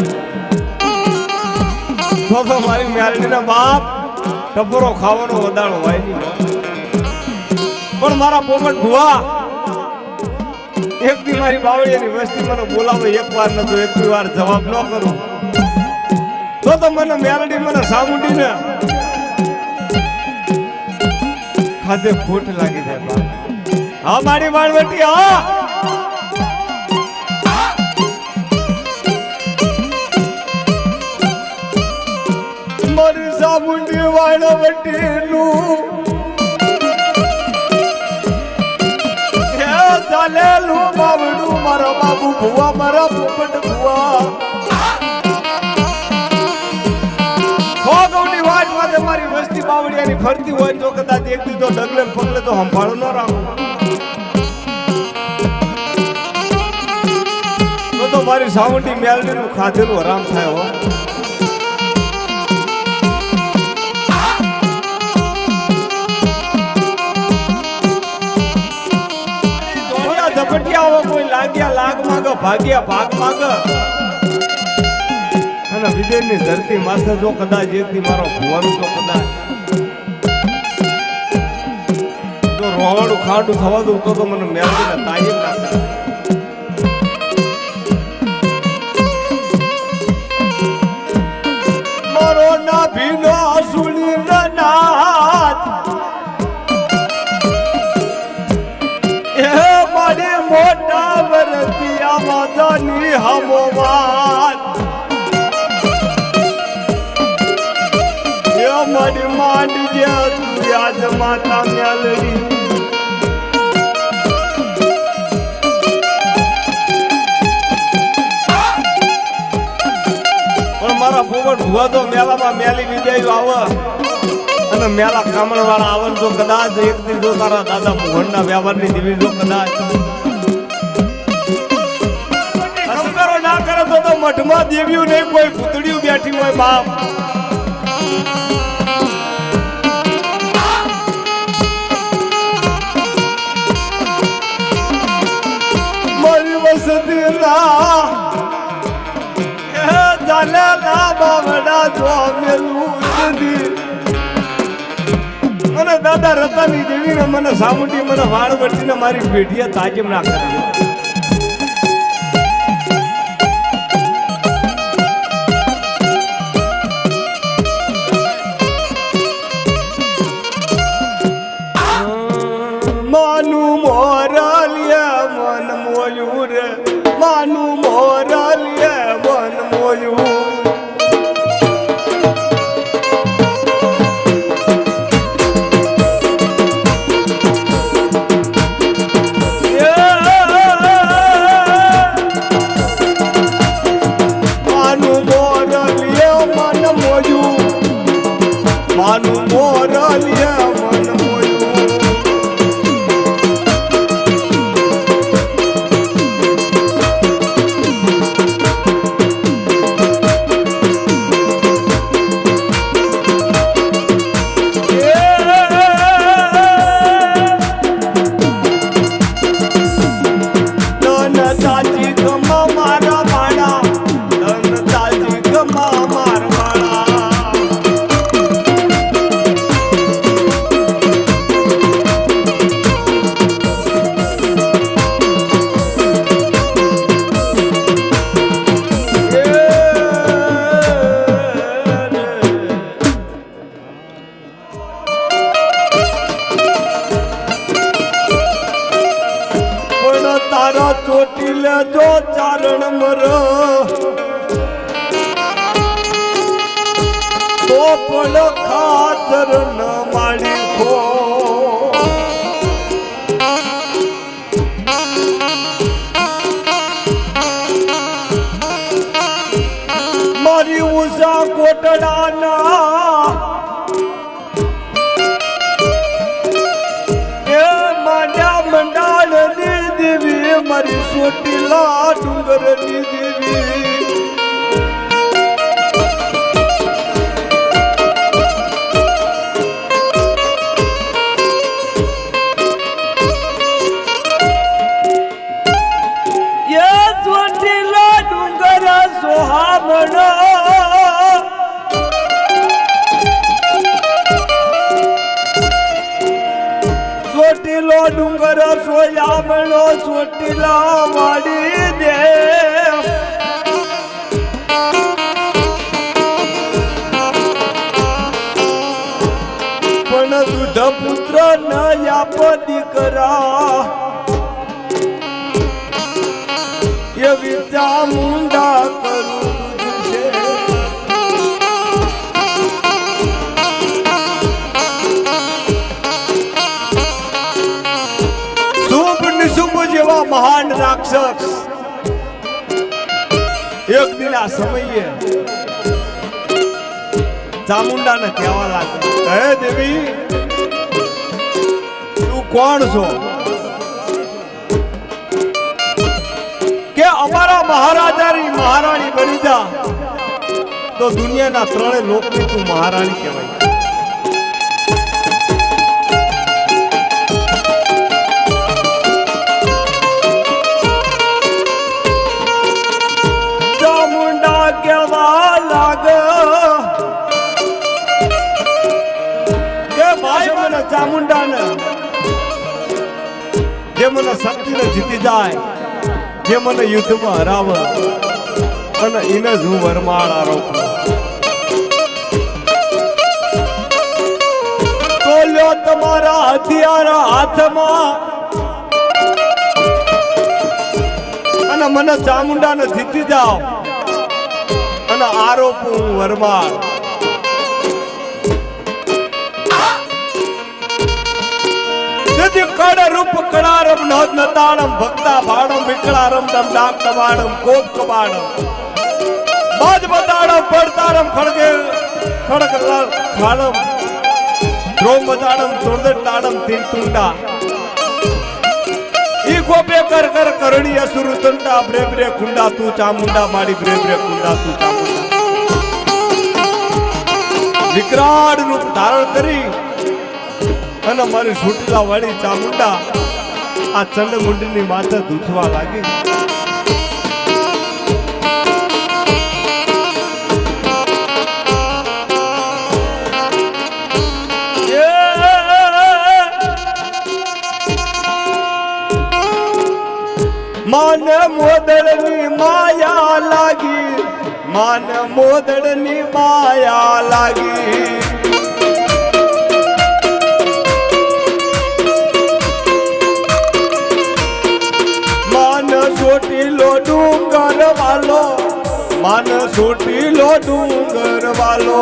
તો મારી મેલડીના બાપ ટપોરો ખાવાનો વદાળો હોય નહીં. પણ મારા પોપટ ભુવા એક દી મારી બાવળિયાની વસ્તી મને બોલાવે, એક વાર નતો એક વાર જવાબ ન કરું તો મને મેલડી મને સામુંડીને ખાધે ખોટ લાગી જાય બાપ. હા મારી વાળવટી હા મારી સામુંડી વાળવટીનું હે ચાલેલું બાવડું મારા બાબુ ભુવા મારા પોપટ ભુવા મારી વસ્તી બાવળિયાની ફરતી હોય તો કદાચ એક દીધો ડગલે પગલે તો સંભાળો ન રાખો તો મારી સાવંડી મેલડીનું ખાધેલું હરામ થાય હો. થોડા ઝપટિયા કોઈ લાગ્યા લાગ માગ ભાગ્યા ભાગ માગ અને વિદેશની ધરતી માથે જો કદાચ એકથી મારો ભુવાનું તો કદાચ જો રોવાડું ખાડું થવા દઉં તો મને મેળવીને તાજીમ ના કરે. મારો ના ભીનો સુણી નાથ એ મારી મોટા વરતિયા માતાની હમોવાત મારી માંડ જે તું યાદ માતા મેલડી પણ મારા પોપટ ભુવા તો મેલામાં મેલી વિજય આવે અને મેલા કામણ વાળા આવે તો કદાચ એક દી જો તારા દાદા મોહનના વ્યવહારની દેવી જો કદાચ કરો ના કરે તો મઠમાં દેવ્યું નહીં કોઈ પૂતળીયું બેઠી હોય બાપ. અને દાદા રતાની દેવીને મને સામુંડી મને વાળ વટીને મારી પેઢીએ તાજીમ ના કરી. માનું મોરલીએ મન મોયું રે માનું મોરલીએ મન મોયું માનું મોરલીએ મન મોયું તારા ચોટીલે જો ચારણ મર તો પણ ખાતર ન માડી ખો મારી ઉષા કોટડાના એ માન્યા મંડાળની દેવી મારી સોટીલા ડુંગરની દેવી ચોટીલો ડુંગર સોયામણો ચોટીલા વાડી દે પણ દૂધ પુત્ર ન આપ દીકરા એવી ચામુંડા કરું છે જેવા મહાન રાક્ષસ એક દિન આ સમયે ચામુંડાને કહેવા લાગે હે દેવી તું કોણ છો કે અમારા મહારાજાની મહારાણી બની જા તો દુનિયાના ત્રણેય લોકની તું મહારાણી કહેવાય કેવા લાગે કે ભાઈ મને ચામુંડાને જે મને શક્તિને જીતી જાય જે મને યુદ્ધમાં હરાવે અને એને જ હું વરમાળ આરોપું તો લ્યો તમારા હથિયાર હાથમાં અને મને ચામુંડાને જીતી જાઓ આરોપું વરમાળ કડ રૂપ કડારમ નદ નતાળમ ભક્તા ભાડમ વિકળારમ દમ ડાક કબાડમ કોપ કબાડમ બાજ બતાડમ પડતારમ ખડગે ખડક ખાડમ ધ્રોમ બતાડમ ચોરદે તાડમ તીન તુંડા ઈ ગોપે કર કર કરણી અસુર તંડા બ્રે બ્રે કુંડા તું ચામુંડા માડી બ્રે બ્રે કુંડા તું ચામુંડા વિકરાળ રૂપ ધારણ કરી અને મારી છૂટલા વાળી ચામુંડા આ ચંડમુંડની માથે દૂધવા લાગી માન મોદળની માયા લાગી માન મોદળની માયા લાગી માન સોટીલો ડુંગર વાલો માન સોટીલો ડુંગર વાલો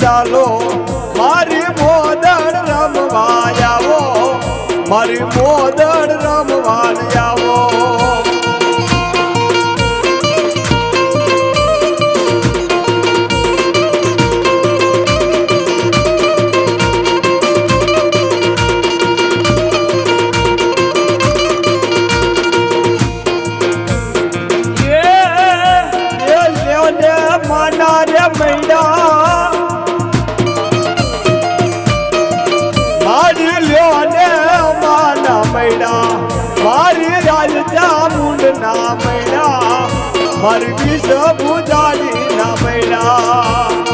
ચાલો મારી મોદડ રમવા આવો મારી મોદડ રમવા આવો ના મળ્યા મારી વિષ બુજાડી ના મળ્યા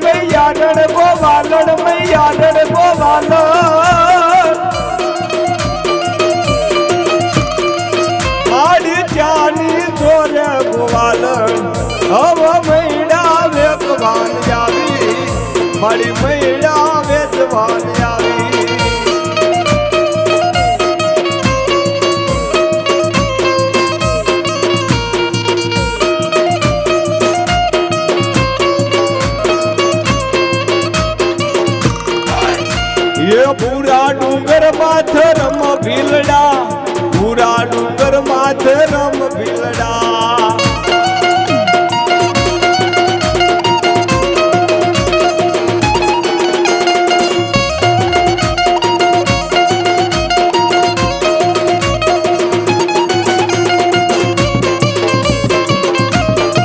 मैया डर गोवालड़ मैया डर गोवालड़ आड़ी जानी जोरे गोवालड़ अब मैया वेकवान जावी बड़ी मैया वेचवान जावी ये पूरा डूंगर माथरम भीलड़ा पूरा डूंगर माथरम भीलड़ा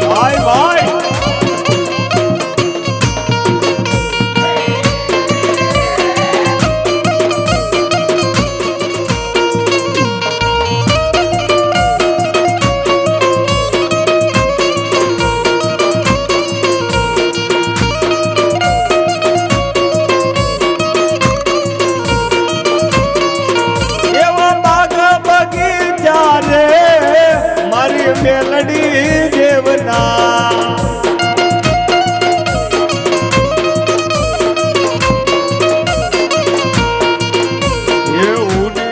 भाई भाई मेलडी देवना ये उड़ी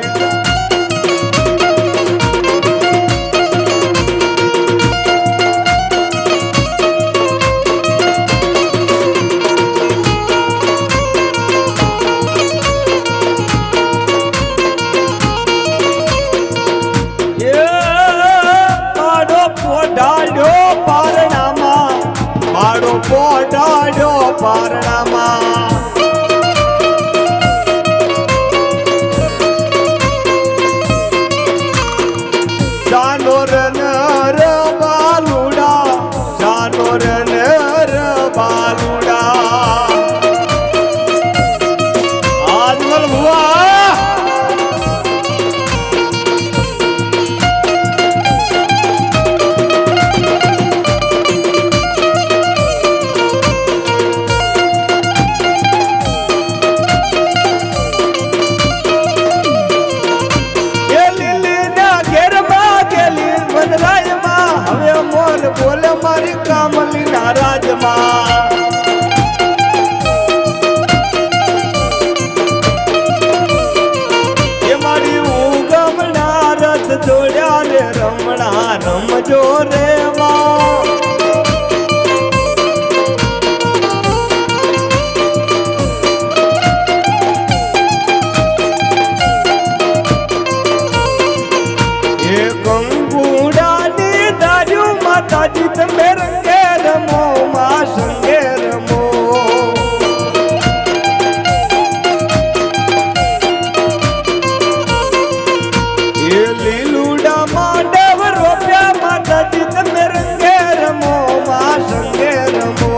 પોડાડો પારણામાં જાનોર નર બાલુડા જાનોર નર બાલુડા આજમલ ભુવા હવે મોર બોલે મારી કામલી ના રાજમાં એ મારી ઉગમણા રથ જોડ્યા રે રમણા રમજો રે માં માતાજી તમે રંગે રમો માં સંગે રમો એ લીલુડા માંડવ રોપ્યા માતાજી તમે રંગે રમો માં સંગે રમો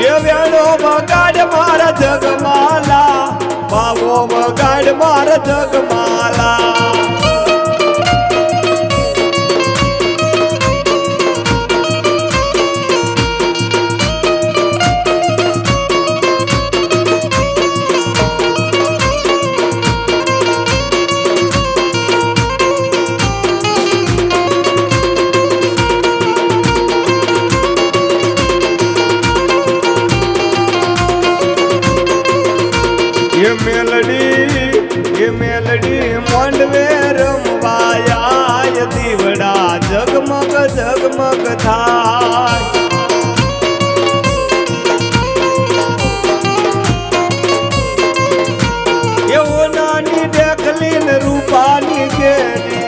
એ વેણો બગાડ મારા જગમાલા બાવો વગાડ મારા જગમાલા ये मेलडी मोंडवे रमवाया दीवड़ा जगमग जगमग थाय एवो नानी देखली न रूपानी गेली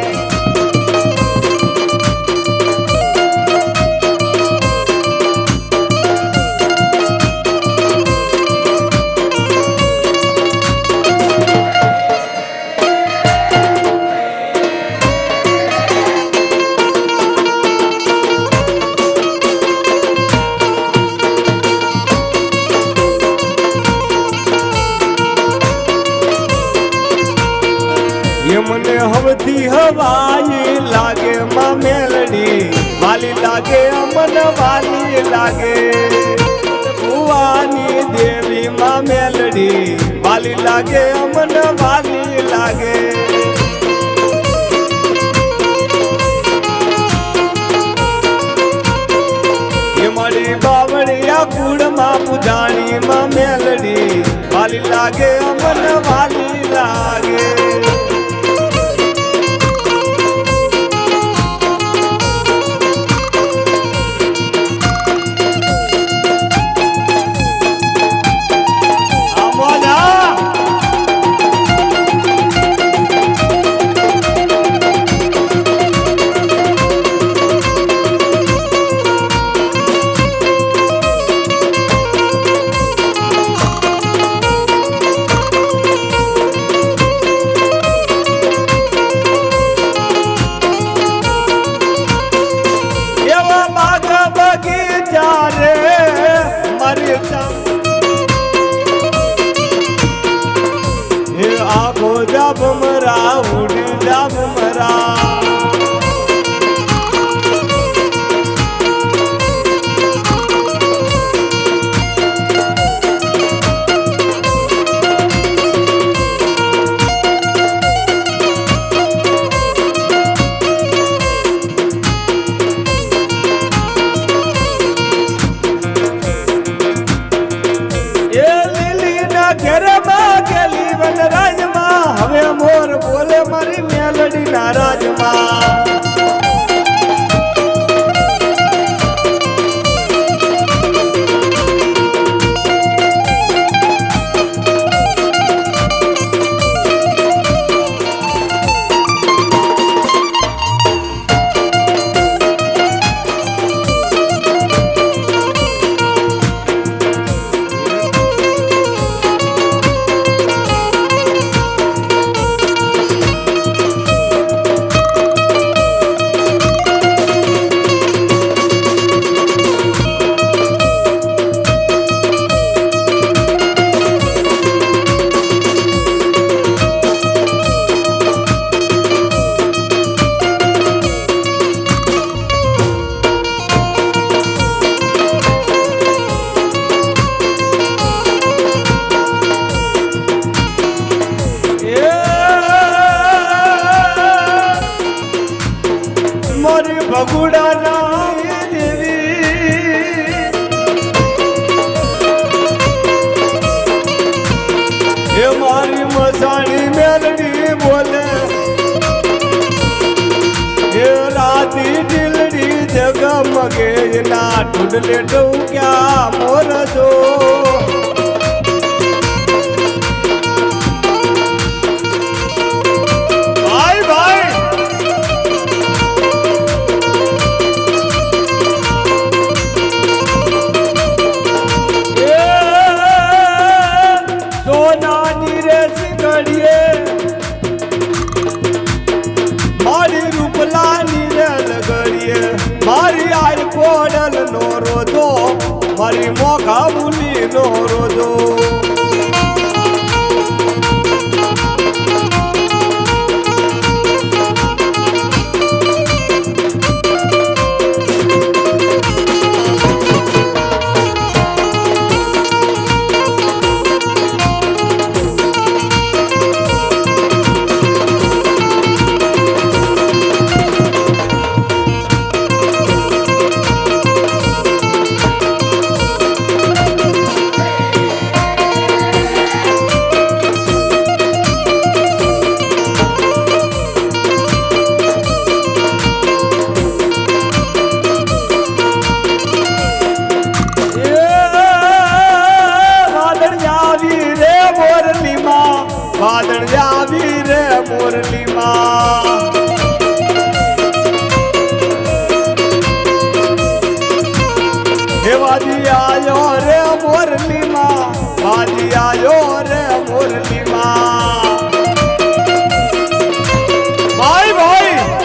બધી હવાઈ લાગે માં મેલડી વાલી લાગે અમન વાલી લાગે ભુવાની દેવી માં મેલડી વાલી લાગે અમન વાલી લાગે મારી બાવળિયા કુળમાં પૂજાણી માં મેલડી વાલી લાગે અમન વાલી લાગે આખો જબ મરા ઉડી જબ મરા હવે મોર બોલે મારી મેલડી ના રાજમાં ભગુડા ના દેવી એ મારી મસાણી મેલડી બોલે એ રાતી ઢીલડી જગમગે ના ઢૂંઢલે ટૂક્યા મોર જો મારી આય કોડલ નો રોજો મારી મોખા મુલી નો રોજો વાદળ આવી રે મોરલીમાં હે વાજી આયો રે મોરલીમાં વાજી આયો રે મોરલીમાં ભાઈ ભાઈ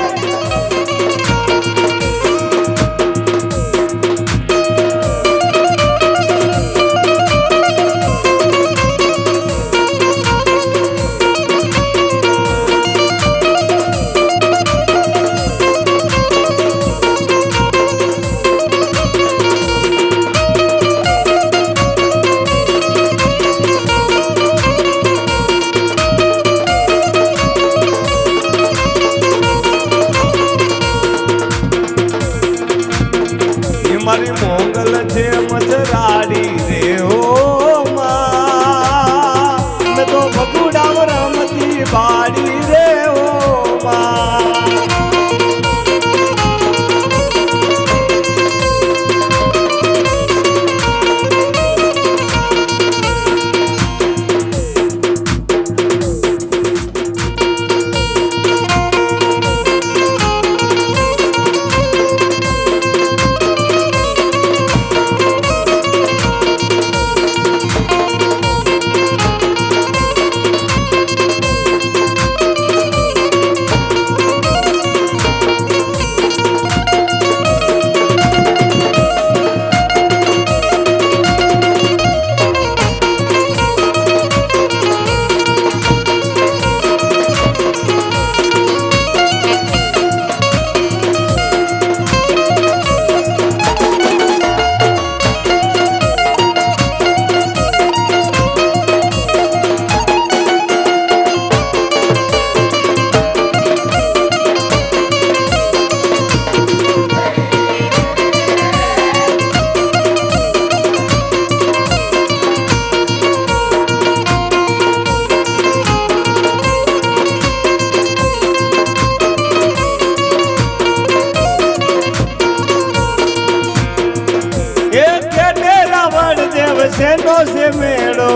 શેનો છે મેળો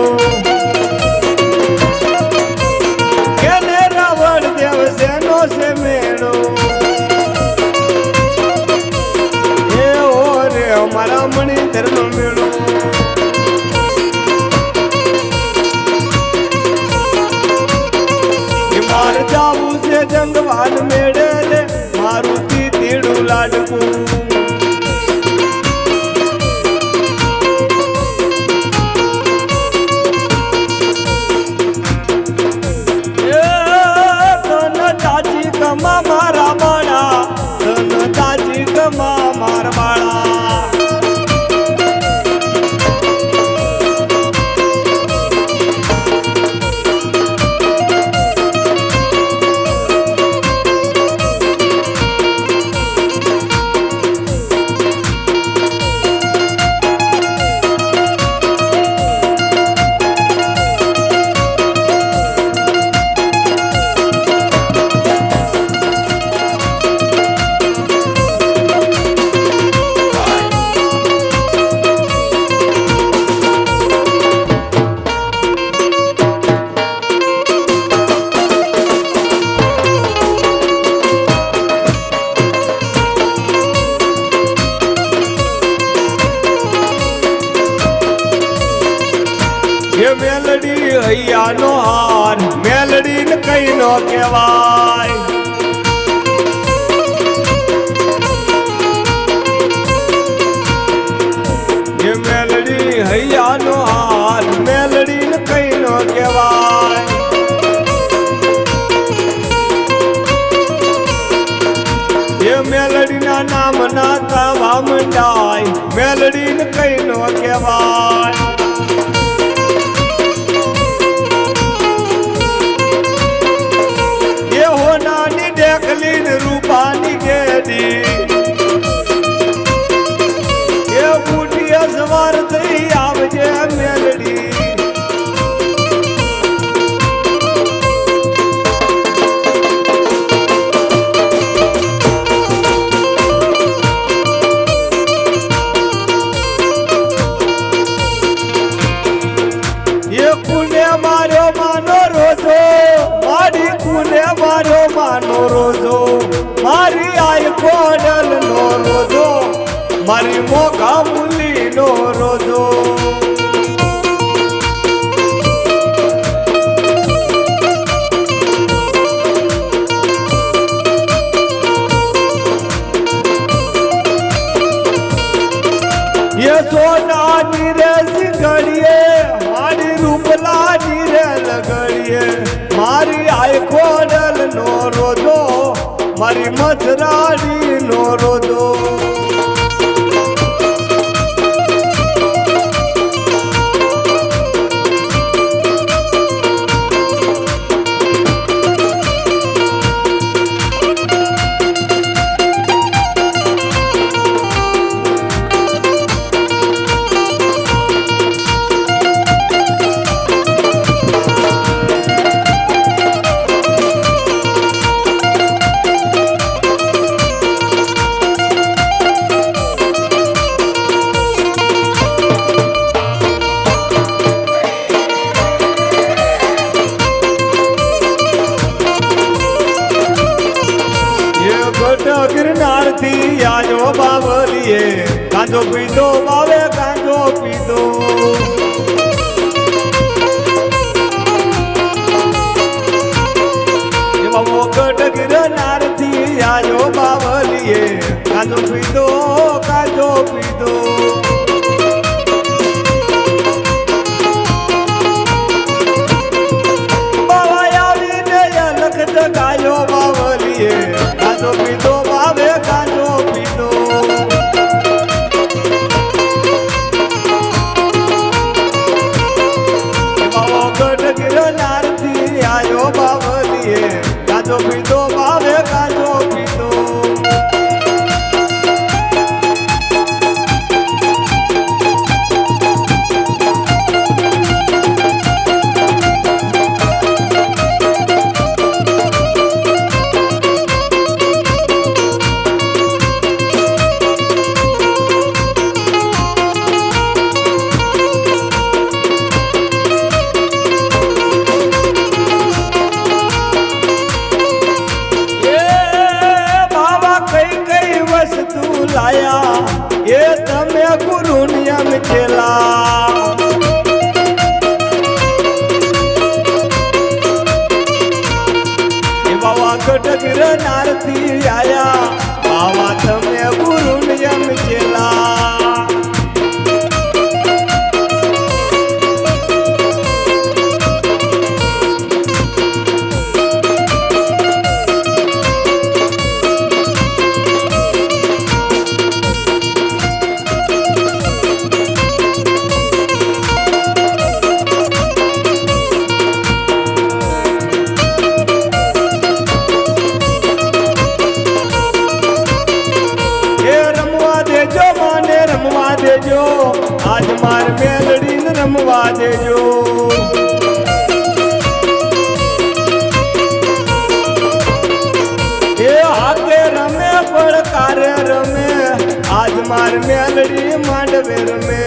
કેને રાવણ દેવ શેનો છે મેળો એ ઓ રે અમારા મણિધરનો મેળો મારે જાવું છે જંગવાન મેળે રે મારું તીડું લાડકું મારા બાળા ધન તાજી ગમા મારા બાળા મેલડી હૈયાનો હાર મેલડી ને કઈ નો કહેવાય એ મેલડી હૈયાનો હાર મેલડી ને કઈ નો કહેવાય એ મેલડી ના નામ ના થવા મંડાય મેલડી ને કઈ નો કહેવાય રૂપાની ગેડી એ બુટિયા સવાર થઈ આવજે મેલડી એ કુને માર્યો માનો રોજો મારી કુને માર્યો માનો રોજો મારી આય કોડલ નો રોજો મારી મોગા મુલી નો રોજો ये सोनानी रे सिंगड़िए मारी रूपलानी रे लगड़िए मारी आय कोडल नो रोजो मारी मथराड़ी नो रोजो गिरनार थी आजो बावलिए कांजो पीदो बावे कांजो पीदो वो गट गिरनार थी आजो बावलिए कांजो पीदो बाबा आवी ने लख जगायो बावलिए कांजो पीदो बावे कांजो पीदो આજ માર મેલડીને રમવા દેજો. એ હાકે રમે પડકારે રમે આજ માર મેલડી માંડવે રમે.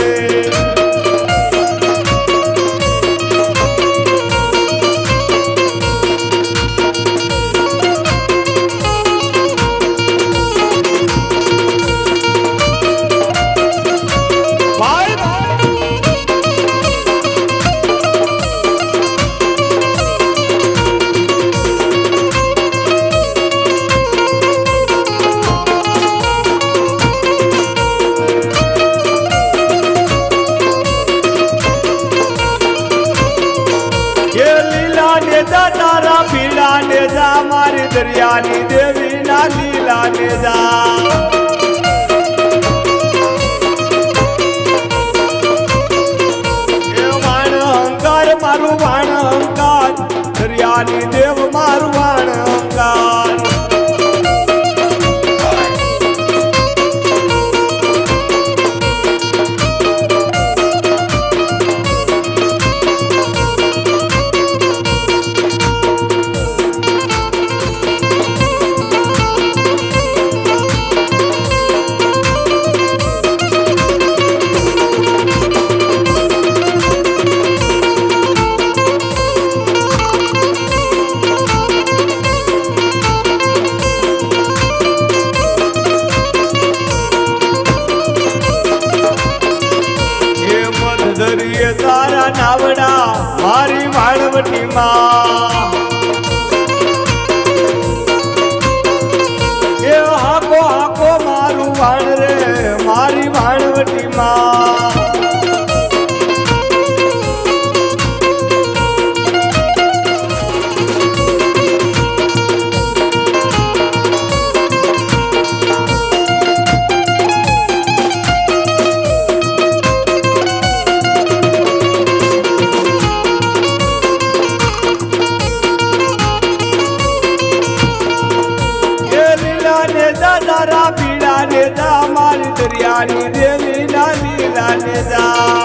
તારા પીડા ને જા મારી દરિયાની દેવી ના લીલા ને જા. એ વાણ અહંકાર મારું વાણ અહંકાર દરિયાની દેવ મારું વાણ અહંકાર. દરિયે તારા નાવડા મારી વાળવટી માં. એ હાકો હાકો મારું વાણ રે મારી વાળવટી માં. તારા પીડા ને જા મારી દરિયાની દેવી ના લીલા ને જા.